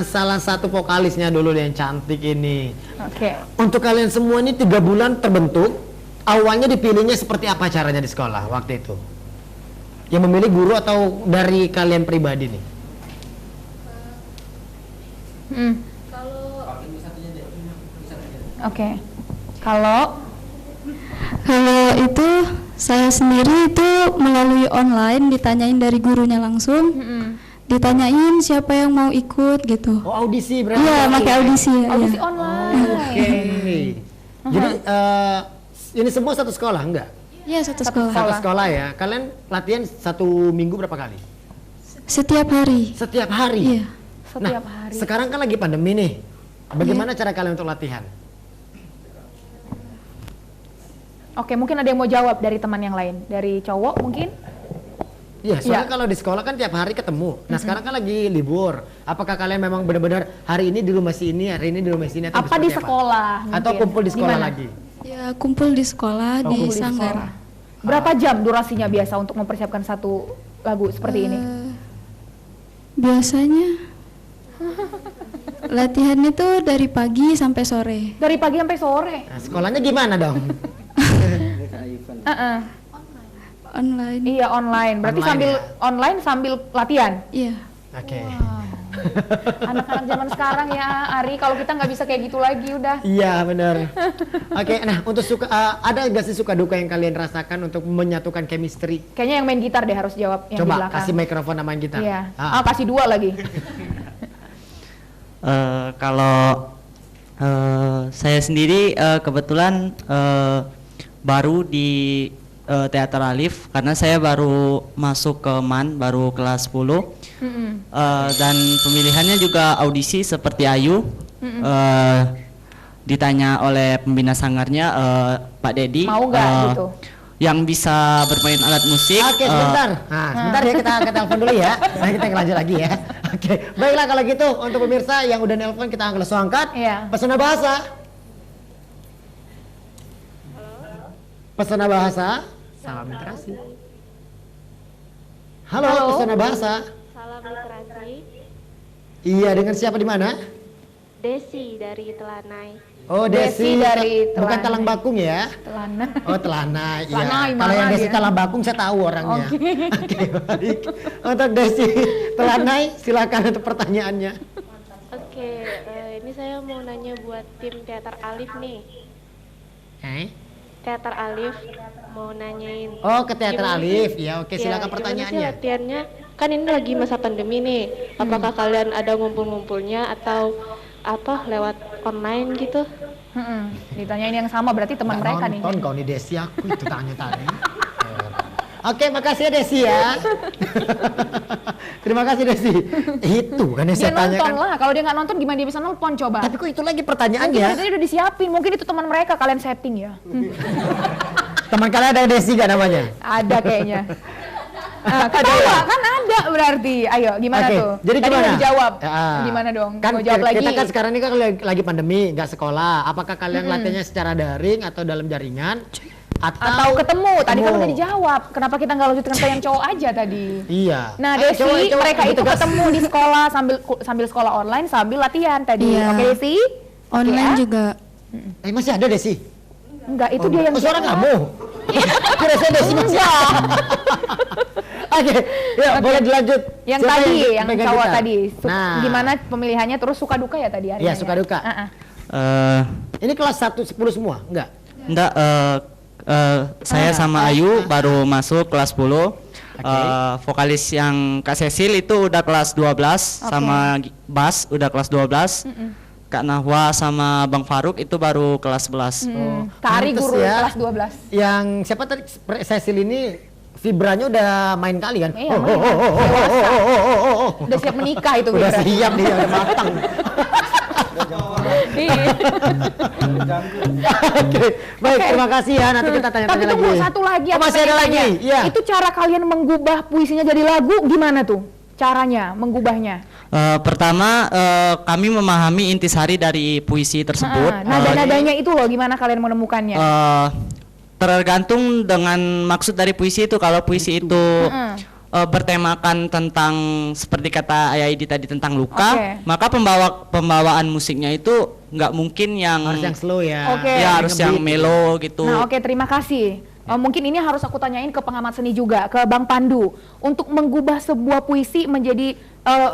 Speaker 1: salah satu vokalisnya dulu yang cantik ini.
Speaker 2: Oke.
Speaker 1: Untuk kalian semua ini 3 bulan terbentuk, awalnya dipilihnya seperti apa caranya di sekolah waktu itu? Yang memilih guru atau dari kalian pribadi nih?
Speaker 2: Oke. Kalau
Speaker 6: itu saya sendiri itu melalui online, ditanyain dari gurunya langsung, ditanyain siapa yang mau ikut gitu.
Speaker 1: Oh, audisi berarti?
Speaker 6: Iya, pakai audisi ya.
Speaker 2: audisi
Speaker 6: Iya.
Speaker 2: online.
Speaker 1: Oke. Jadi ini semua satu sekolah enggak?
Speaker 6: Iya, satu sekolah.
Speaker 1: Satu sekolah ya. Kalian latihan 1 minggu berapa kali?
Speaker 6: Setiap hari.
Speaker 1: Setiap hari?
Speaker 6: Iya.
Speaker 2: Setiap
Speaker 1: Nah,
Speaker 2: hari.
Speaker 1: sekarang kan lagi pandemi nih. Bagaimana cara kalian untuk latihan?
Speaker 2: Oke, mungkin ada yang mau jawab dari teman yang lain. Dari cowok mungkin?
Speaker 1: Iya, soalnya kalau di sekolah kan tiap hari ketemu. Nah, sekarang kan lagi libur. Apakah kalian memang benar-benar hari ini di rumah sini, hari ini di rumah sini atau
Speaker 2: Apa di
Speaker 1: seperti
Speaker 2: sekolah?
Speaker 1: Atau
Speaker 2: mungkin?
Speaker 1: kumpul di sekolah
Speaker 2: Gimana?
Speaker 1: lagi?
Speaker 6: Ya, kumpul di sekolah di
Speaker 2: Kumpul di
Speaker 6: sanggar.
Speaker 2: sekolah. Berapa jam durasinya biasa untuk mempersiapkan satu lagu seperti ini?
Speaker 6: Biasanya latihan itu dari pagi sampai sore.
Speaker 2: Dari pagi sampai sore.
Speaker 1: Nah, sekolahnya gimana dong?
Speaker 6: Online.
Speaker 2: Iya, online. Berarti
Speaker 1: Online
Speaker 2: sambil
Speaker 1: ya?
Speaker 2: online sambil latihan.
Speaker 6: Iya.
Speaker 1: Oke.
Speaker 2: Anak-anak zaman sekarang ya, Ari, kalau kita nggak bisa kayak gitu lagi udah.
Speaker 1: Iya, benar. Oke, nah untuk ada nggak sih suka duka yang kalian rasakan untuk menyatukan chemistry?
Speaker 2: Kayaknya yang main gitar deh harus jawab yang di
Speaker 1: Coba
Speaker 2: belakang.
Speaker 1: kasih mikrofon sama kita.
Speaker 2: Iya. Kasih 2 lagi.
Speaker 8: Kalau saya sendiri kebetulan baru di Teater Alif karena saya baru masuk ke MAN, baru kelas 10. Dan pemilihannya juga audisi seperti Ayu. Ditanya oleh pembina sanggarnya Pak Dedi,
Speaker 2: Mau nggak gitu?
Speaker 8: yang bisa bermain alat musik.
Speaker 1: Oke, sebentar. Nah, sebentar ya kita telepon dulu ya. Nah, kita lanjut lagi ya. Oke, baiklah kalau gitu untuk pemirsa yang udah nelpon kita langsung angkat.
Speaker 2: Iya.
Speaker 1: Pesona Bahasa. Pesona Bahasa. Salam literasi. Halo,
Speaker 2: Halo.
Speaker 1: Pesona Bahasa.
Speaker 9: Salam literasi.
Speaker 1: Iya, dengan siapa di mana?
Speaker 9: Desi dari Telanai.
Speaker 1: Oh,
Speaker 2: Desi
Speaker 1: Desi
Speaker 2: dari
Speaker 1: bukan
Speaker 2: Telanai.
Speaker 1: Talang Bakung ya?
Speaker 2: Telana.
Speaker 1: Oh, Telanai. Iya.
Speaker 2: Telanai,
Speaker 1: Kalau yang
Speaker 2: mana
Speaker 1: Desi
Speaker 2: dia?
Speaker 1: Talang Bakung saya tahu orangnya. Oke, baik. Untuk Desi Telanai, silakan untuk pertanyaannya.
Speaker 9: Oke, Ini saya mau nanya buat tim Teater Alif nih. Teater Alif mau nanyain.
Speaker 1: Oh, ke Teater
Speaker 9: gimana
Speaker 1: Alif.
Speaker 9: sih-
Speaker 1: Ya, oke,
Speaker 9: ya,
Speaker 1: silakan
Speaker 9: gimana sih
Speaker 1: pertanyaannya.
Speaker 9: latihannya? Kan ini lagi masa pandemi nih. Apakah kalian ada ngumpul-ngumpulnya atau apa lewat online gitu?
Speaker 2: Ditanyain yang sama berarti teman mereka nih.
Speaker 1: Nonton kau nih Desi, aku itu tanya tadi. Oke, makasih ya Desi ya. Terima kasih Desi. Itu kan yang
Speaker 2: Dia
Speaker 1: saya tanya
Speaker 2: nonton
Speaker 1: kan.
Speaker 2: lah, kalau dia nggak nonton gimana dia bisa nelpon coba?
Speaker 1: Tapi kok itu lagi
Speaker 2: Mungkin
Speaker 1: pertanyaannya.
Speaker 2: tadi udah disiapin, mungkin itu teman mereka, kalian setting ya.
Speaker 1: Teman kalian ada Desi gak namanya?
Speaker 2: Ada kayaknya. Nah, ketawa kan ada berarti. Ayo, gimana
Speaker 1: Oke,
Speaker 2: tuh?
Speaker 1: jadi
Speaker 2: Tadi
Speaker 1: gimana?
Speaker 2: udah dijawab.
Speaker 1: Ya,
Speaker 2: Gimana dong?
Speaker 1: Kan
Speaker 2: Mau jawab lagi?
Speaker 1: kita kan sekarang ini kan lagi pandemi, nggak sekolah. Apakah kalian latihannya secara daring atau dalam jaringan?
Speaker 2: Atau ketemu? Tadi kan udah dijawab. Kenapa kita nggak lanjutkan ke yang cowok aja tadi?
Speaker 1: Iya.
Speaker 2: Nah,
Speaker 1: Ayo,
Speaker 2: Desi,
Speaker 1: coba
Speaker 2: mereka itu
Speaker 1: tegas.
Speaker 2: ketemu di sekolah sambil sekolah online sambil latihan tadi.
Speaker 6: Iya.
Speaker 2: Oke, Desi?
Speaker 6: Online
Speaker 2: Oke,
Speaker 6: juga.
Speaker 1: Masih ada Desi?
Speaker 2: Enggak, itu dia yang
Speaker 1: suara
Speaker 2: jawab.
Speaker 1: kamu. Kira saya Desi masih ada. Oke, ya boleh dilanjut.
Speaker 2: Yang
Speaker 1: Siapa
Speaker 2: tadi, yang
Speaker 1: pegang
Speaker 2: cowok
Speaker 1: gitar?
Speaker 2: tadi.
Speaker 1: Nah,
Speaker 2: Gimana pemilihannya terus suka duka ya tadi hari
Speaker 1: Iya, suka duka. Ini kelas 1-10 semua? Enggak?
Speaker 8: Enggak, saya sama Ayu baru masuk kelas 10. Vokalis yang Kak Cecil itu udah kelas 12, sama Bas udah kelas 12. Kak Nahwa sama Bang Faruk itu baru kelas 11.
Speaker 2: Kak Ari
Speaker 1: Pantes
Speaker 2: guru
Speaker 1: ya.
Speaker 2: kelas 12.
Speaker 1: Yang siapa tadi? Cecil ini vibranya udah main kali kan?
Speaker 2: Iya, main. Dewasa. Udah siap menikah itu
Speaker 1: Udah
Speaker 2: Vibra.
Speaker 1: siap dia, udah matang.
Speaker 2: Iya.
Speaker 1: Oke, baik, terima kasih ya. Nanti kita
Speaker 2: Tapi
Speaker 1: tanya-tanya lagi.
Speaker 2: tunggu satu lagi.
Speaker 1: Oh,
Speaker 2: aku
Speaker 1: masih ada
Speaker 2: pengen
Speaker 1: lagi?
Speaker 2: tanya.
Speaker 1: Iya.
Speaker 2: Itu cara kalian mengubah puisinya jadi lagu gimana tuh? Caranya mengubahnya?
Speaker 8: Pertama, kami memahami intisari dari puisi tersebut.
Speaker 2: Nada-nadanya itu loh, gimana kalian menemukannya?
Speaker 8: Tergantung dengan maksud dari puisi itu. Kalau puisi itu bertemakan tentang seperti kata Ayah Idi tadi tentang luka, maka pembawaan musiknya itu nggak mungkin yang
Speaker 1: harus yang slow ya.
Speaker 2: Oke.
Speaker 8: Ya harus yang melo gitu.
Speaker 2: Nah, oke, terima kasih. Mungkin ini harus aku tanyain ke pengamat seni juga, ke Bang Pandu. Untuk mengubah sebuah puisi menjadi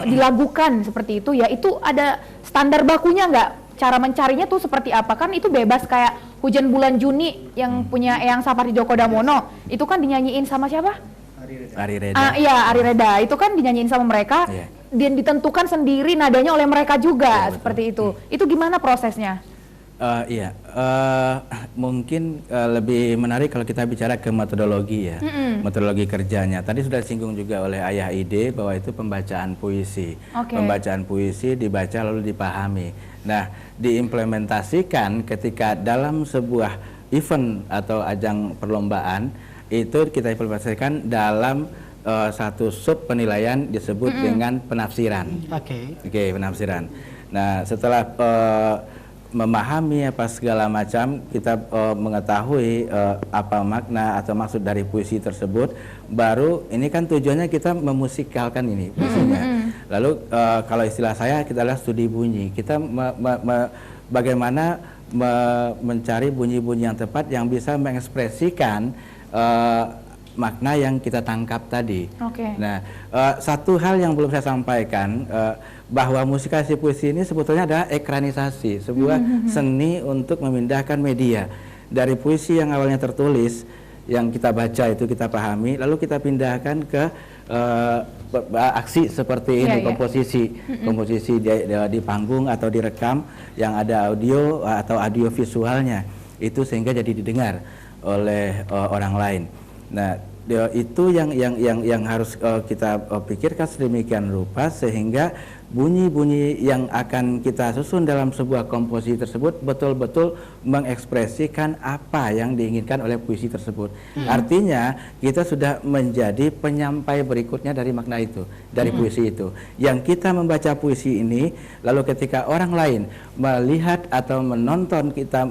Speaker 2: dilagukan seperti itu, ya itu ada standar bakunya nggak? Cara mencarinya tuh seperti apa? Kan itu bebas, kayak Hujan Bulan Juni yang punya Eyang Sapardi Djoko Damono. Itu kan dinyanyiin sama siapa?
Speaker 4: Ari Reda.
Speaker 2: Iya, Ari Reda. Itu kan dinyanyiin sama mereka.
Speaker 4: Iya.
Speaker 2: Dan ditentukan sendiri nadanya oleh mereka juga, seperti itu. Itu gimana prosesnya?
Speaker 4: Mungkin lebih menarik kalau kita bicara ke metodologi ya, metodologi kerjanya. Tadi sudah disinggung juga oleh Ayah Ide bahwa itu pembacaan puisi. Pembacaan puisi dibaca lalu dipahami. Nah, diimplementasikan ketika dalam sebuah event atau ajang perlombaan itu kita implementasikan dalam satu sub penilaian disebut dengan penafsiran. Oke, penafsiran. Nah, setelah memahami apa segala macam, kita mengetahui apa makna atau maksud dari puisi tersebut, baru ini kan tujuannya kita memusikalkan ini puisinya. Lalu kalau istilah saya kita adalah studi bunyi. Kita bagaimana mencari bunyi-bunyi yang tepat yang bisa mengekspresikan makna yang kita tangkap tadi. Nah, satu hal yang belum saya sampaikan, bahwa musikalisasi puisi ini sebetulnya adalah ekranisasi, sebuah seni untuk memindahkan media dari puisi yang awalnya tertulis, yang kita baca itu kita pahami, lalu kita pindahkan ke aksi seperti ini, komposisi di panggung atau direkam yang ada audio atau audio visualnya, itu sehingga jadi didengar oleh orang lain. Nah, itu yang harus kita pikirkan sedemikian rupa sehingga bunyi-bunyi yang akan kita susun dalam sebuah komposisi tersebut betul-betul mengekspresikan apa yang diinginkan oleh puisi tersebut. Artinya kita sudah menjadi penyampai berikutnya dari makna itu, dari puisi itu. Yang kita membaca puisi ini, lalu ketika orang lain melihat atau menonton kita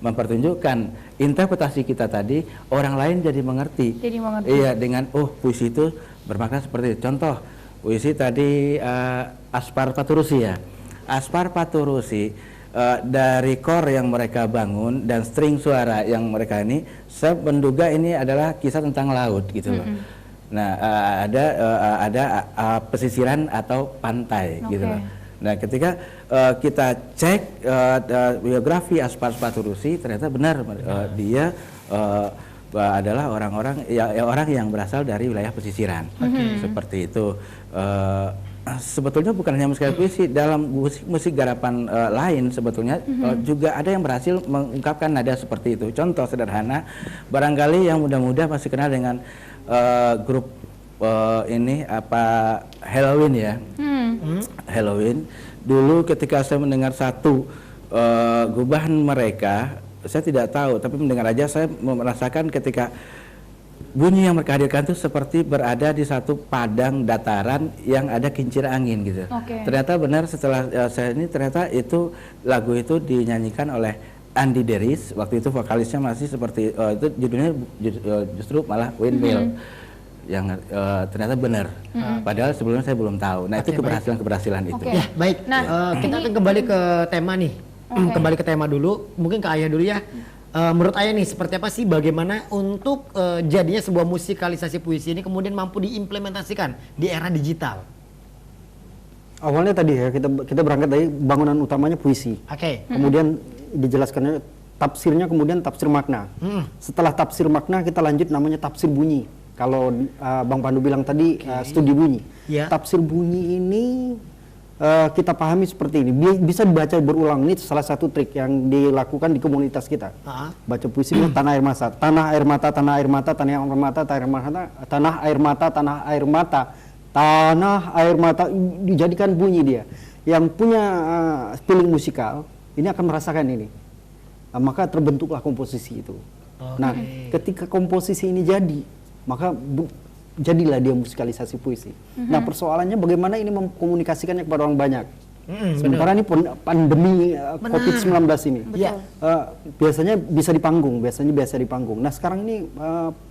Speaker 4: mempertunjukkan interpretasi kita tadi, orang lain jadi mengerti. Iya, dengan puisi itu bermakna seperti itu. Contoh puisi tadi Aspar Paturusi ya. Aspar Paturusi dari kor yang mereka bangun dan string suara yang mereka ini, saya menduga ini adalah kisah tentang laut gitu loh. Nah, ada pesisiran atau pantai gitu loh. Nah, ketika kita cek biografi Aspar Faturusi, ternyata benar dia adalah orang yang berasal dari wilayah pesisiran. Seperti itu. Sebetulnya bukan hanya musik puisi, dalam musik garapan lain sebetulnya juga ada yang berhasil mengungkapkan nada seperti itu. Contoh sederhana, barangkali yang muda-muda masih kenal dengan grup ini Halloween ya. Halloween. Dulu ketika saya mendengar satu gubahan mereka, saya tidak tahu, tapi mendengar aja saya merasakan ketika bunyi yang mereka hadirkan itu seperti berada di satu padang dataran yang ada kincir angin gitu. Ternyata benar setelah saya ini ternyata itu lagu itu dinyanyikan oleh Andi Deris, waktu itu vokalisnya masih seperti itu, judulnya justru malah Windmill. Yang ternyata benar, padahal sebelumnya saya belum tahu. Nah, itu keberhasilan itu.
Speaker 1: Ya, baik. Nah, kita akan kembali ke tema nih. Kembali ke tema dulu, mungkin ke Ayah dulu ya. Menurut Ayah nih, seperti apa sih bagaimana untuk jadinya sebuah musikalisasi puisi ini kemudian mampu diimplementasikan di era digital?
Speaker 3: Awalnya tadi ya kita berangkat dari bangunan utamanya puisi. Kemudian dijelaskannya tafsirnya, kemudian tafsir makna. Setelah tafsir makna kita lanjut namanya tafsir bunyi. Kalau Bang Pandu bilang tadi studi bunyi. Tafsir bunyi ini kita pahami seperti ini, bisa dibaca berulang. Ini salah satu trik yang dilakukan di komunitas kita. Baca puisi tanah air mata, tanah air mata, tanah air mata, tanah air mata, tanah air mata, tanah air mata, tanah air mata, tanah air mata, dijadikan bunyi dia. Yang punya feeling musikal ini akan merasakan ini. Maka terbentuklah komposisi itu. Nah, ketika komposisi ini jadi, maka jadilah dia musikalisasi puisi. Nah, persoalannya bagaimana ini mengkomunikasikannya kepada orang banyak. Sementara ini pandemi COVID-19 ini, biasanya bisa di panggung, biasa di panggung. Nah, sekarang ini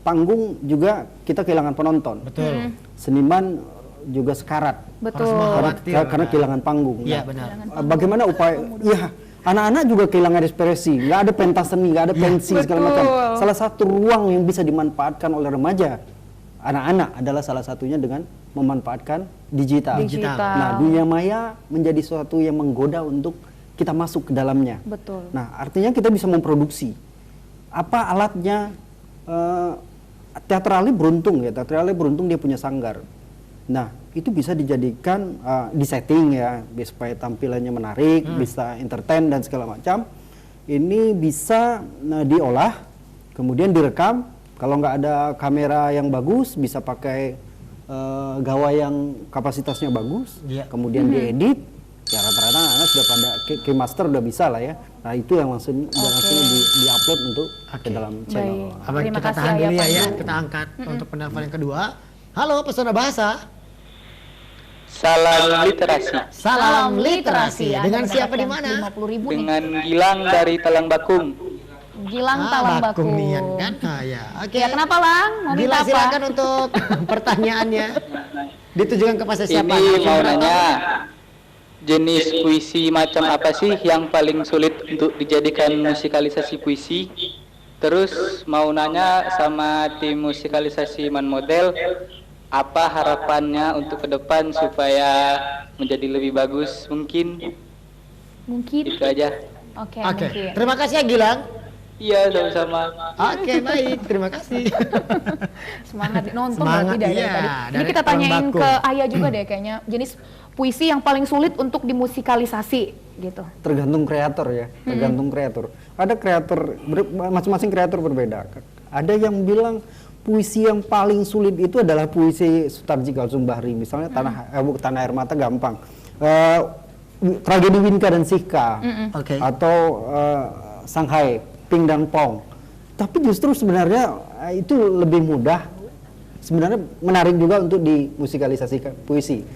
Speaker 3: panggung juga kita kehilangan penonton. Seniman juga sekarat. Karena kehilangan panggung. Bagaimana upaya? Anak-anak juga kehilangan ekspresi, nggak ada pentas seni, nggak ada pensi segala macam. Salah satu ruang yang bisa dimanfaatkan oleh remaja, anak-anak adalah salah satunya dengan memanfaatkan digital. Nah, dunia maya menjadi sesuatu yang menggoda untuk kita masuk ke dalamnya. Nah, artinya kita bisa memproduksi. Apa alatnya? Teatralnya beruntung ya, dia punya sanggar. Nah, itu bisa dijadikan disetting ya, supaya tampilannya menarik, bisa entertain dan segala macam. Ini bisa diolah, kemudian direkam. Kalau nggak ada kamera yang bagus, bisa pakai gawai yang kapasitasnya bagus, kemudian diedit. Ya rata-rata anak sudah pada Keymaster udah bisa lah ya. Nah, itu yang langsung di-upload untuk ke dalam channel.
Speaker 1: Kita tahan dulu ya, kita angkat untuk penelpon yang kedua. Halo, Pesona Bahasa.
Speaker 10: Salam literasi.
Speaker 1: Salam literasi. Dengan siapa di mana?
Speaker 2: 50.000
Speaker 10: dengan Gilang dari Talang Bakung.
Speaker 2: Gilang Talang Bakung.
Speaker 1: Kan? Oke.
Speaker 2: Ya, kenapa Lang? Mau minta apa?
Speaker 1: Silakan untuk pertanyaannya. Ditujukan kepada siapa?
Speaker 10: Ini mau nanya, jenis puisi macam apa sih yang paling sulit untuk dijadikan musikalisasi puisi? Terus mau nanya sama tim musikalisasi Man Model, apa harapannya untuk ke depan supaya menjadi lebih bagus mungkin? Itu aja.
Speaker 2: Oke.
Speaker 1: Terima kasih ya Gilang.
Speaker 10: Iya, sama-sama.
Speaker 1: Oke, baik. Terima kasih.
Speaker 2: Semangat nonton berarti dari tadi. Ini kita tanyain ke Ayah juga deh kayaknya, jenis puisi yang paling sulit untuk dimusikalisasi gitu.
Speaker 3: Tergantung kreator ya, tergantung kreator. Ada kreator, masing-masing kreator berbeda. Ada yang bilang puisi yang paling sulit itu adalah puisi Sutarji Kalsumbahri, misalnya Tanah Air Mata gampang. Tragedi Winka dan Sika, atau Shanghai, Ping dan Pong. Tapi justru sebenarnya itu lebih mudah, sebenarnya menarik juga untuk dimusikalisasikan puisi.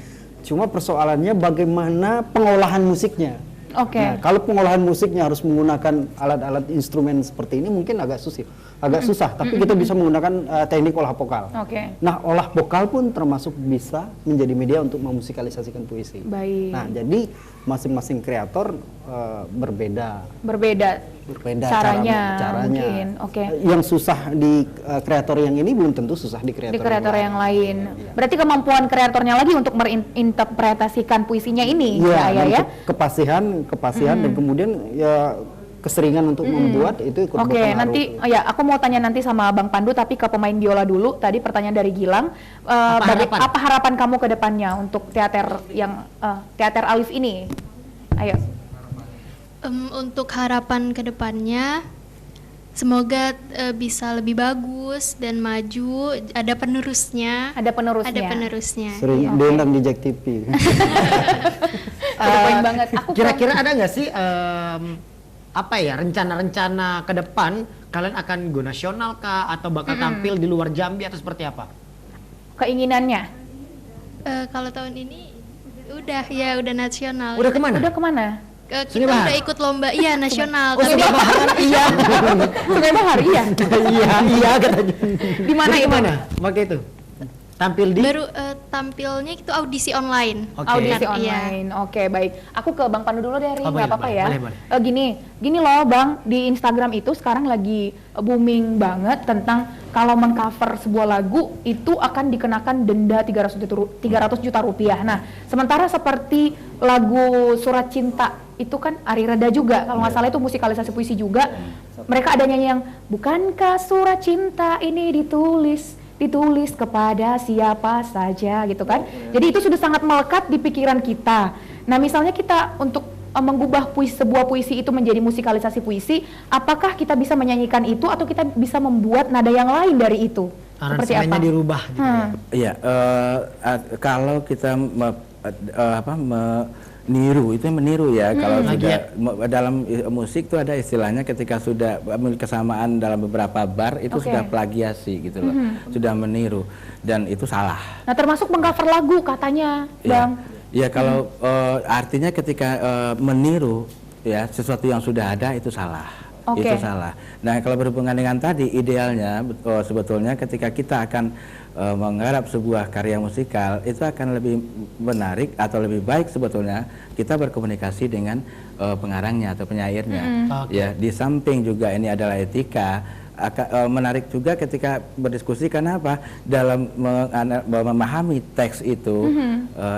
Speaker 3: Cuma persoalannya bagaimana pengolahan musiknya. Nah, kalau pengolahan musiknya harus menggunakan alat-alat instrumen seperti ini mungkin agak susah, tapi kita bisa menggunakan teknik olah vokal. Nah, olah vokal pun termasuk bisa menjadi media untuk memusikalisasikan puisi. Nah, jadi masing-masing kreator berbeda
Speaker 2: caranya
Speaker 3: caranya.
Speaker 2: mungkin. Oke.
Speaker 3: Yang susah di kreator yang ini belum tentu susah di kreator,
Speaker 2: yang lain. Berarti kemampuan kreatornya lagi untuk merinterpretasikan puisinya ini
Speaker 3: ya,
Speaker 2: ya.
Speaker 3: Kepasihan dan kemudian ya keseringan untuk membuat itu ikut
Speaker 2: Oke,
Speaker 3: berpengaruh.
Speaker 2: nanti ya aku mau tanya nanti sama Bang Pandu, tapi ke pemain biola dulu. Tadi pertanyaan dari Gilang, apa harapan kamu ke depannya untuk teater yang teater Alif ini? Ayo.
Speaker 11: Untuk harapan ke depannya, semoga bisa lebih bagus dan maju. Ada penerusnya.
Speaker 3: Sering diundang di Jack TV.
Speaker 2: Poin banget.
Speaker 1: Kira-kira ada nggak sih rencana-rencana ke depan kalian akan go nasional kah atau bakal tampil di luar Jambi atau seperti apa?
Speaker 2: Keinginannya?
Speaker 11: Kalau tahun ini udah nasional.
Speaker 1: Udah kemana?
Speaker 11: Kita udah ikut lomba nasional.
Speaker 1: Sungai Bahar, iya.
Speaker 2: Sungai Bahar, iya.
Speaker 1: Iya katanya.
Speaker 2: Di mana itu?
Speaker 1: Waktu itu? Tampil di?
Speaker 11: Baru tampilnya itu audisi online.
Speaker 2: Audisi online. Oke, baik. Aku ke Bang Pandu dulu deh, nggak apa-apa ya.
Speaker 1: Boleh.
Speaker 2: Gini loh Bang, di Instagram itu sekarang lagi booming banget tentang kalau mengcover sebuah lagu itu akan dikenakan denda 300 juta rupiah. Nah, sementara seperti lagu Surat Cinta itu kan Ari Reda juga, kalau nggak salah itu musikalisasi puisi juga. Mereka ada nyanyi yang bukankah surat cinta ini ditulis kepada siapa saja gitu kan. Jadi itu sudah sangat melekat di pikiran kita. Nah, misalnya kita untuk mengubah sebuah puisi itu menjadi musikalisasi puisi, apakah kita bisa menyanyikan itu atau kita bisa membuat nada yang lain dari itu? Seperti apa?
Speaker 1: Dirubah gitu ya.
Speaker 4: Iya, kalau kita meniru ya. Kalau sudah dalam musik itu ada istilahnya ketika sudah kesamaan dalam beberapa bar itu sudah plagiasi gitu loh. Sudah meniru dan itu salah.
Speaker 2: Nah, termasuk mengcover lagu katanya, Bang.
Speaker 4: Ya kalau artinya ketika meniru ya sesuatu yang sudah ada itu salah. Itu salah. Nah, kalau berhubungan dengan tadi idealnya sebetulnya ketika kita akan menggarap sebuah karya musikal itu akan lebih menarik atau lebih baik sebetulnya kita berkomunikasi dengan pengarangnya atau penyairnya. Ya, di samping juga ini adalah etika. Menarik juga ketika berdiskusi karena apa? Dalam memahami teks itu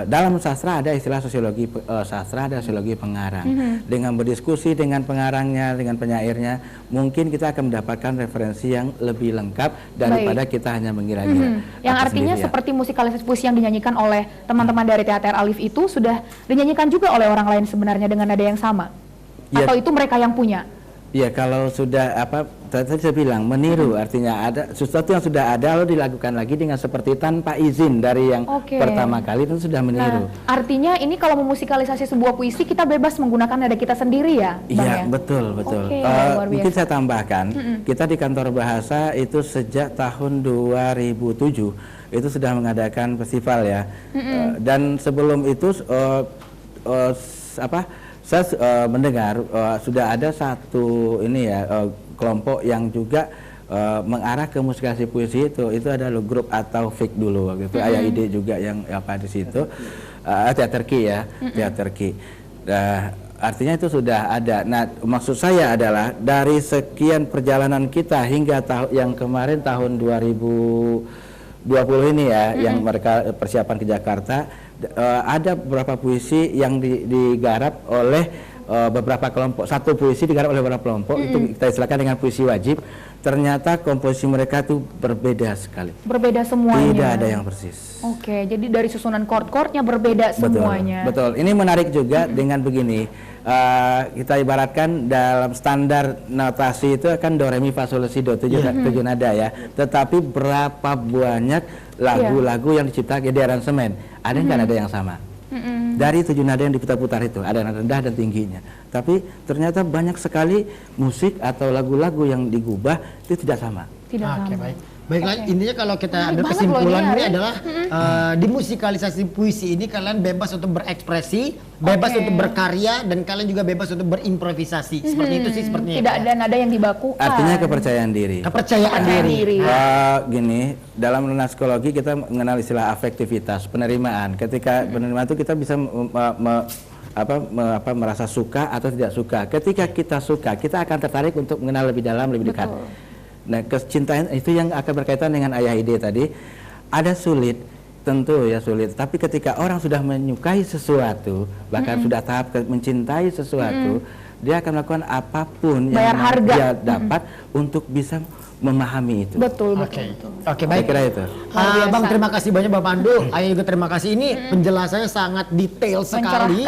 Speaker 4: dalam sastra ada istilah sosiologi sastra, ada sosiologi pengarang. Dengan berdiskusi dengan pengarangnya, dengan penyairnya, mungkin kita akan mendapatkan referensi yang lebih lengkap daripada kita hanya mengira-ngira.
Speaker 2: Yang artinya seperti musikalisasi puisi yang dinyanyikan oleh teman-teman dari Teater Alif itu sudah dinyanyikan juga oleh orang lain sebenarnya dengan nada yang sama. Atau itu mereka yang punya?
Speaker 4: Ya, kalau sudah tadi saya bilang meniru artinya ada sesuatu yang sudah ada lalu dilakukan lagi dengan seperti tanpa izin dari yang pertama kali itu sudah meniru.
Speaker 2: Nah, artinya ini kalau memusikalisasi sebuah puisi kita bebas menggunakan nada kita sendiri ya, Bang?
Speaker 4: Iya, betul. Mungkin saya tambahkan, kita di kantor bahasa itu sejak tahun 2007 itu sudah mengadakan festival ya. Dan sebelum itu saya mendengar sudah ada satu kelompok yang juga mengarah ke musikalisasi puisi itu adalah grup atau fik dulu waktu itu. Ayah Ide juga yang di situ, Teater Ki ya, Teater Ki. Artinya itu sudah ada. Nah, maksud saya adalah dari sekian perjalanan kita hingga yang kemarin tahun 2020 ini ya, yang mereka persiapan ke Jakarta. Ada beberapa puisi yang digarap oleh beberapa kelompok. Satu puisi digarap oleh beberapa kelompok, itu kita istilahkan dengan puisi wajib. Ternyata komposisi mereka itu berbeda sekali.
Speaker 2: Berbeda semuanya.
Speaker 4: Tidak ada yang persis.
Speaker 2: Oke, jadi dari susunan chord-chordnya berbeda semuanya.
Speaker 4: Betul. Ini menarik juga dengan begini. Kita ibaratkan dalam standar notasi itu kan do re mi fa sol la si do 7 nada ya. Tetapi berapa banyak lagu-lagu yang diciptakan di aransemen, ada nggak nada yang sama? Dari 7 nada yang diputar-putar itu ada nada rendah dan tingginya. Tapi ternyata banyak sekali musik atau lagu-lagu yang digubah itu tidak sama.
Speaker 2: Tidak sama.
Speaker 1: Baiklah, intinya kalau kita ada kesimpulan ini adalah di musikalisasi puisi ini kalian bebas untuk berekspresi, bebas untuk berkarya, dan kalian juga bebas untuk berimprovisasi. Seperti itu sih sepertinya.
Speaker 2: Tidak ada nada yang dibakukan.
Speaker 4: Artinya kepercayaan diri.
Speaker 1: Kepercayaan diri.
Speaker 4: Gini, dalam psikologi kita mengenal istilah afektivitas, penerimaan. Ketika penerimaan itu kita bisa merasa suka atau tidak suka. Ketika kita suka, kita akan tertarik untuk mengenal lebih dalam, lebih dekat. Nah, kecintaan itu yang akan berkaitan dengan ayah ide tadi. Ada sulit, tentu ya sulit. Tapi ketika orang sudah menyukai sesuatu, bahkan sudah tahap mencintai sesuatu, dia akan melakukan apapun yang dia dapat untuk bisa memahami itu.
Speaker 2: Betul.
Speaker 1: Oke, baik.
Speaker 4: Kira itu.
Speaker 1: Bang, terima kasih banyak Bang Pandu. Ayah juga terima kasih. Ini penjelasannya sangat detail sekali.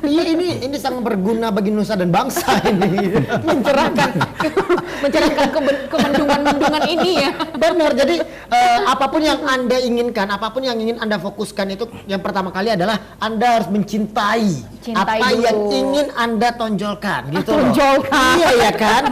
Speaker 1: Iya, ini sangat berguna bagi nusa dan bangsa ini. mencerahkan kemendungan-mendungan ini ya. Benar. Jadi apapun yang Anda inginkan, apapun yang ingin Anda fokuskan itu yang pertama kali adalah Anda harus mencintai apa dulu yang ingin Anda tonjolkan gitu. Tonjolkan. Iya ya kan?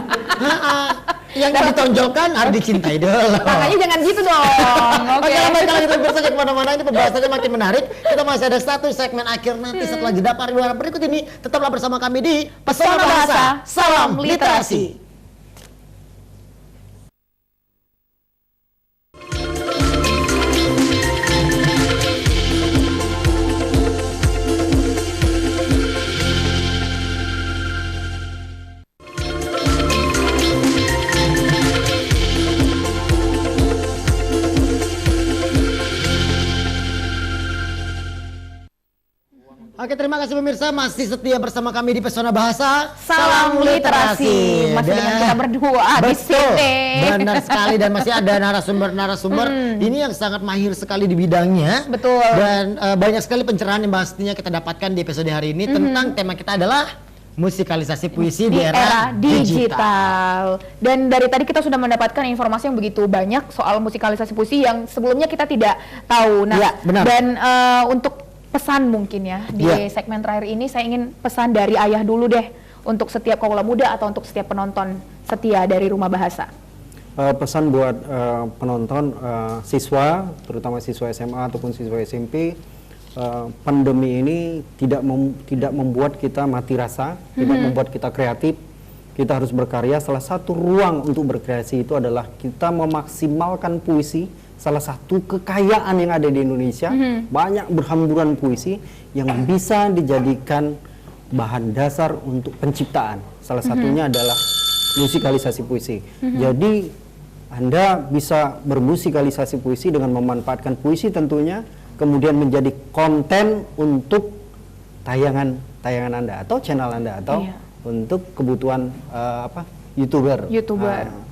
Speaker 1: Yang ditonjolkan harus dicintai dulu.
Speaker 2: Makanya jangan gitu dong.
Speaker 1: Oke, baiklah kita bersaja kemana-mana, ini pembahasannya makin menarik. Kita masih ada satu segmen akhir nanti setelah jeda pariwara berikut ini. Tetaplah bersama kami di Pesona Bahasa. Salam Literasi. Oke, terima kasih pemirsa masih setia bersama kami di Pesona Bahasa.
Speaker 2: Salam Literasi. Masih dengan kita berdua di sini.
Speaker 1: Benar sekali, dan masih ada narasumber ini yang sangat mahir sekali di bidangnya.
Speaker 2: Betul.
Speaker 1: Dan banyak sekali pencerahan yang pastinya kita dapatkan di episode hari ini tentang tema kita adalah musikalisasi puisi di era digital. Dan dari tadi kita sudah mendapatkan informasi yang begitu banyak soal musikalisasi puisi yang sebelumnya kita tidak tahu. Nah,
Speaker 2: ya, benar.
Speaker 1: Dan
Speaker 2: untuk pesan mungkin ya di segmen terakhir ini saya ingin pesan dari ayah dulu deh untuk setiap kaula muda atau untuk setiap penonton setia dari Rumah Bahasa.
Speaker 3: Pesan buat penonton siswa, terutama siswa SMA ataupun siswa SMP, pandemi ini tidak membuat kita mati rasa, tidak membuat kita kreatif. Kita harus berkarya. Salah satu ruang untuk berkreasi itu adalah kita memaksimalkan puisi. Salah satu kekayaan yang ada di Indonesia, banyak berhamburan puisi yang bisa dijadikan bahan dasar untuk penciptaan. Salah satunya adalah musikalisasi puisi. Jadi Anda bisa bermusikalisasi puisi dengan memanfaatkan puisi tentunya, kemudian menjadi konten untuk tayangan Anda atau channel Anda atau untuk kebutuhan YouTuber,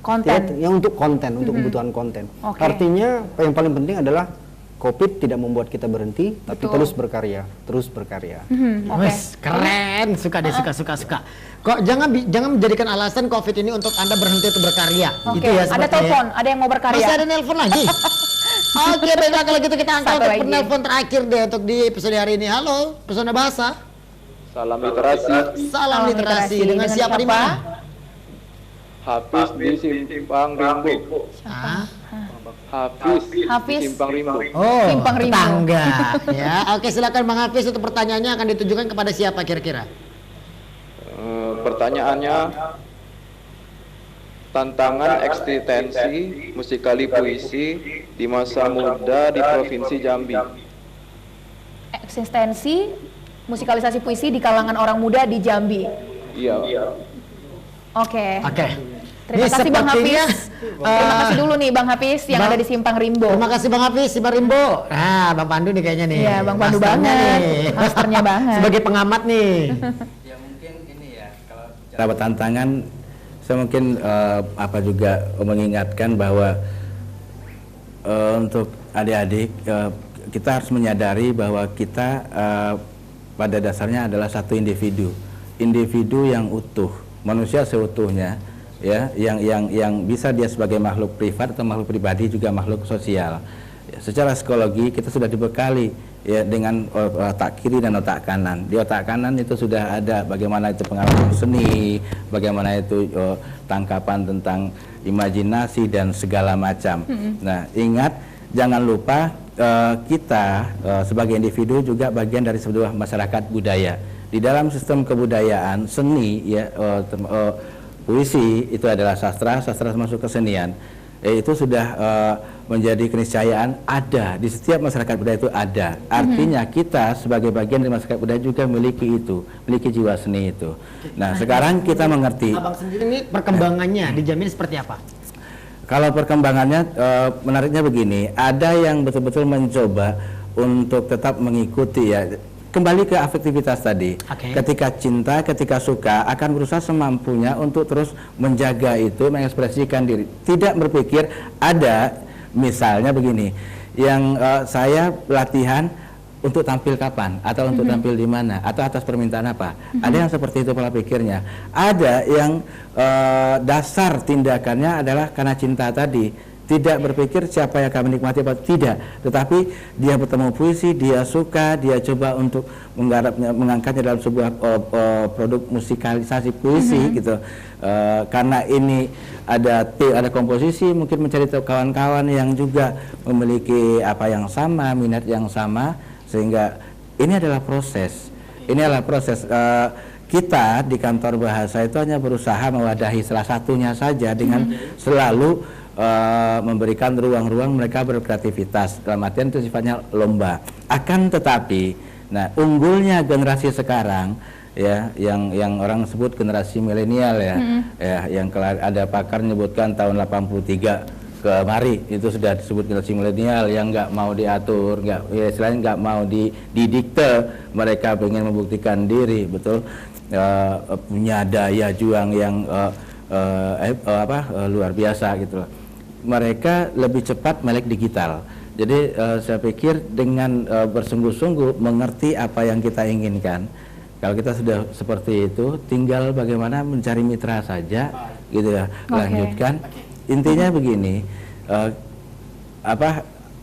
Speaker 3: konten yang untuk konten, untuk kebutuhan konten. Artinya yang paling penting adalah COVID tidak membuat kita berhenti, tapi terus berkarya.
Speaker 1: Keren, suka deh, suka. Kok jangan menjadikan alasan COVID ini untuk Anda berhenti untuk berkarya. Gitu ya.
Speaker 2: Ada telepon, ada yang mau berkarya.
Speaker 1: Masih ada nelpon lagi. Oke, baiklah kalau gitu kita angkat untuk penelpon terakhir deh untuk di episode hari ini. Halo, Pesona Bahasa.
Speaker 12: Salam Literasi.
Speaker 1: Salam Literasi. Dengan siapa di mana?
Speaker 12: Hafiz di Simpang Rimbo. Hafiz di Simpang Rimbo.
Speaker 1: Oh, Simpang Rimbo. Tetangga. Ya, oke, silakan Bang Hafiz, untuk pertanyaannya akan ditujukan kepada siapa kira-kira?
Speaker 12: Pertanyaannya, tantangan eksistensi musikali puisi di masa muda di Provinsi Jambi.
Speaker 2: Eksistensi musikalisasi puisi di kalangan orang muda di Jambi.
Speaker 12: Iya.
Speaker 2: Oke. Terima kasih Bang Hafiz. Terima kasih dulu nih Bang Hafiz yang ada di Simpang Rimbo.
Speaker 1: Terima kasih Bang Hafiz, Simpang Rimbo. Nah, Bang Pandu nih kayaknya nih.
Speaker 2: Iya, Bang Pandu banget. Masternya banget.
Speaker 1: Sebagai pengamat nih.
Speaker 4: Ya mungkin ini ya, kalau cara tantangan, saya mungkin juga mengingatkan bahwa untuk adik-adik kita harus menyadari bahwa kita pada dasarnya adalah satu individu yang utuh, manusia seutuhnya. Ya, yang bisa dia sebagai makhluk privat atau makhluk pribadi, juga makhluk sosial. Ya, secara psikologi kita sudah dibekali ya dengan otak kiri dan otak kanan. Di otak kanan itu sudah ada bagaimana itu pengalaman seni, bagaimana itu tangkapan tentang imajinasi dan segala macam. Nah, ingat, jangan lupa kita sebagai individu juga bagian dari sebuah masyarakat budaya. Di dalam sistem kebudayaan, seni ya puisi itu adalah sastra termasuk kesenian. itu sudah menjadi keniscayaan ada di setiap masyarakat budaya itu ada. Artinya kita sebagai bagian dari masyarakat budaya juga memiliki itu, memiliki jiwa seni itu. Nah, sekarang kita mengerti.
Speaker 1: Abang sendiri ini perkembangannya dijamin seperti apa?
Speaker 4: Kalau perkembangannya menariknya begini, ada yang betul-betul mencoba untuk tetap mengikuti ya. Kembali ke afektivitas tadi. Ketika cinta, ketika suka akan berusaha semampunya untuk terus menjaga itu, mengekspresikan diri. Tidak berpikir ada misalnya begini, yang saya latihan untuk tampil kapan atau untuk tampil di mana atau atas permintaan apa. Ada yang seperti itu pola pikirnya. Ada yang dasar tindakannya adalah karena cinta tadi. Tidak berpikir siapa yang akan menikmati apa tidak, tetapi dia bertemu puisi, dia suka, dia coba untuk mengangkatnya dalam sebuah produk musikalisasi puisi gitu. Karena ini ada komposisi, mungkin mencari kawan-kawan yang juga memiliki apa yang sama, minat yang sama, sehingga ini adalah proses. Ini adalah proses. Kita di kantor bahasa itu hanya berusaha mewadahi salah satunya saja dengan selalu memberikan ruang-ruang mereka berkreativitas, dalam artian itu sifatnya lomba. Akan tetapi, nah unggulnya generasi sekarang ya, yang orang sebut generasi milenial ya, yang ada pakar menyebutkan tahun 83 kemari itu sudah disebut generasi milenial yang nggak mau diatur, ya istilahnya nggak mau didikte, mereka ingin membuktikan diri, betul, punya daya juang yang luar biasa gitu loh. Mereka lebih cepat melek digital. Jadi saya pikir dengan bersungguh-sungguh mengerti apa yang kita inginkan. Kalau kita sudah seperti itu, tinggal bagaimana mencari mitra saja, gitu ya. Lanjutkan. Intinya begini,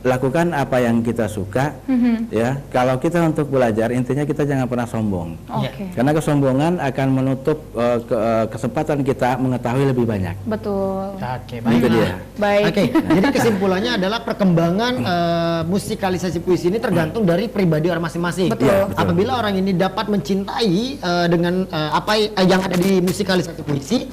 Speaker 4: lakukan apa yang kita suka, ya. Kalau kita untuk belajar, intinya kita jangan pernah sombong, karena kesombongan akan menutup kesempatan kita mengetahui lebih banyak.
Speaker 2: Betul.
Speaker 1: Oke,
Speaker 4: baik. Itu dia.
Speaker 2: Baik.
Speaker 1: Oke, jadi kesimpulannya adalah perkembangan musikalisasi puisi ini tergantung dari pribadi orang masing-masing.
Speaker 2: Betul.
Speaker 1: Ya, betul. Apabila orang ini dapat mencintai dengan apa yang ada di musikalisasi puisi,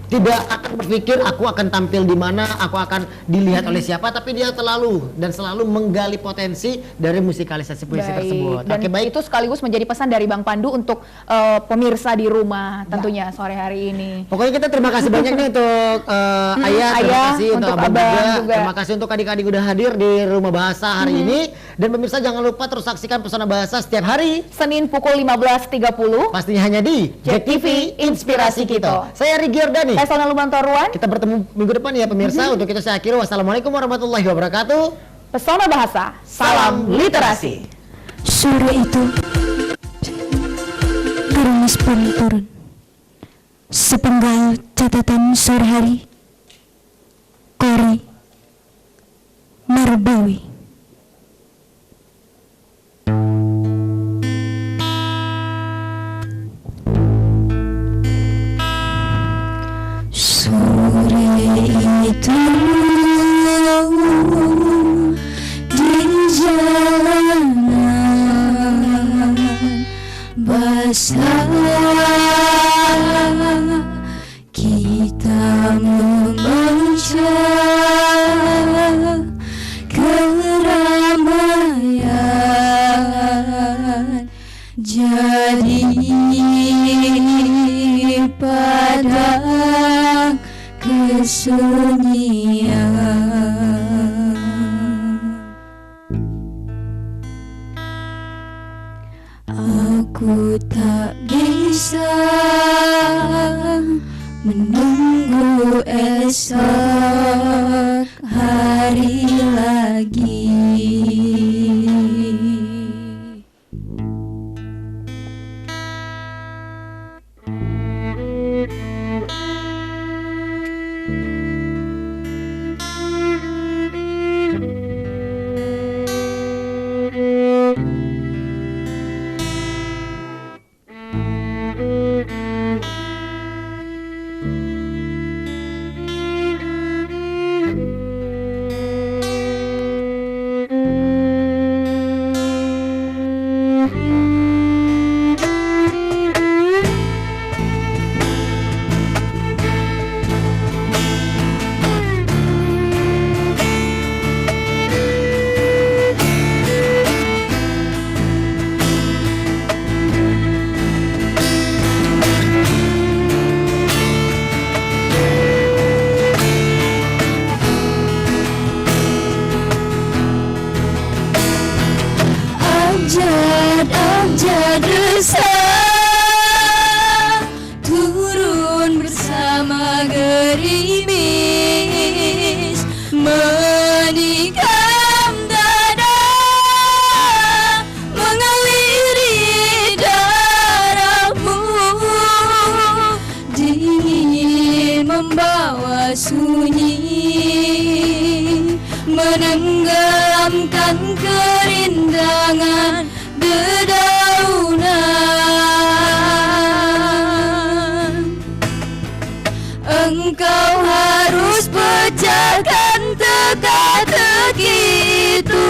Speaker 1: tidak akan berpikir aku akan tampil di mana, aku akan dilihat oleh siapa, tapi dia selalu menggali potensi dari musikalisasi puisi tersebut.
Speaker 2: Dan itu sekaligus menjadi pesan dari Bang Pandu untuk pemirsa di rumah tentunya sore hari ini.
Speaker 1: Pokoknya kita terima kasih banyak nih untuk Ayah, terima kasih untuk Abang juga. Terima kasih untuk adik-adik udah hadir di Rumah Bahasa hari ini. Dan pemirsa jangan lupa terus saksikan Pesona Bahasa setiap hari
Speaker 2: Senin pukul 15.30.
Speaker 1: pastinya hanya di
Speaker 2: JEK TV Inspirasi Kita.
Speaker 1: Saya Rigi Ordani.
Speaker 2: Saya Sona Lumantoruan.
Speaker 1: Kita bertemu minggu depan ya pemirsa. Untuk itu saya akhiri. Wassalamualaikum warahmatullahi wabarakatuh.
Speaker 2: Pesona Bahasa, salam literasi.
Speaker 6: Sore itu gerimis pun turun. Sepenggal catatan sore hari. Kori Marbawi. Sore itu di jalanan basah kita membaca keramaian jadi padang kesunyian. Aku tak bisa menunggu esok hari lagi. sunyi menenggelamkan kerindangan dedaunan. Engkau harus pecahkan teka-teki itu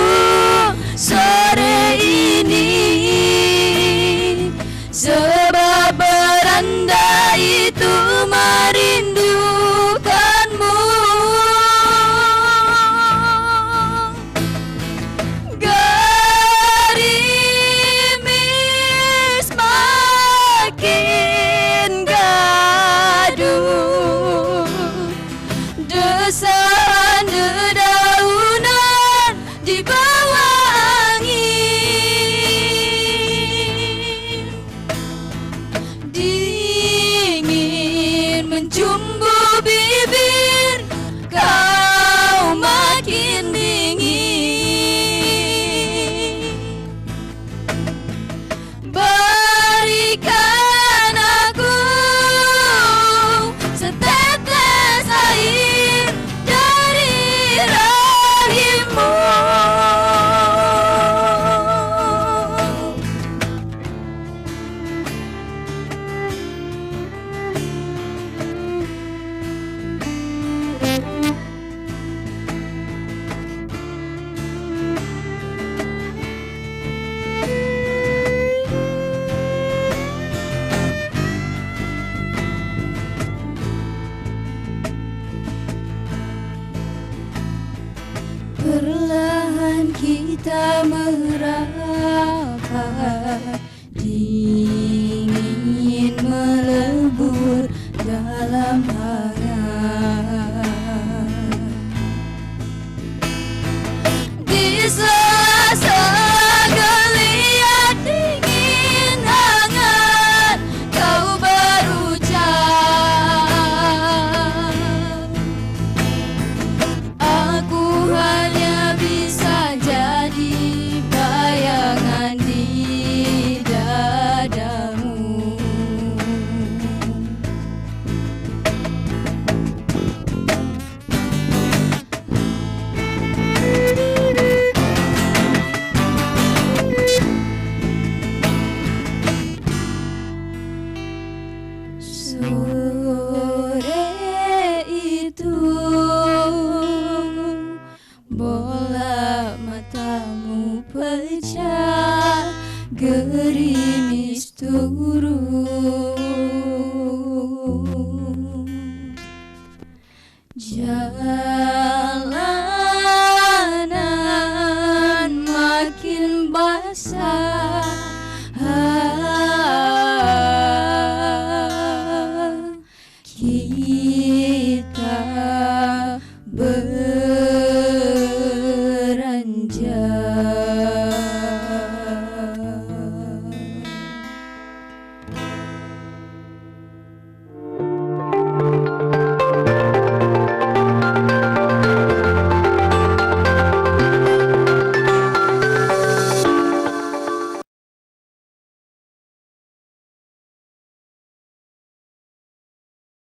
Speaker 6: sore ini, sebab beranda itu merindukanmu. Gerimis makin gaduh, desahan dedaunan di bawah angin, dingin mencumbu bibir, kau makin dingin. Berikan aku setetes air dari rahimmu. Perlahan kita merapat, dingin melebur dalam hangat. Di sela-sela geliat dingin hangat, kau berucap, aku hanya bisa jadi bayangan di dadamu. Sore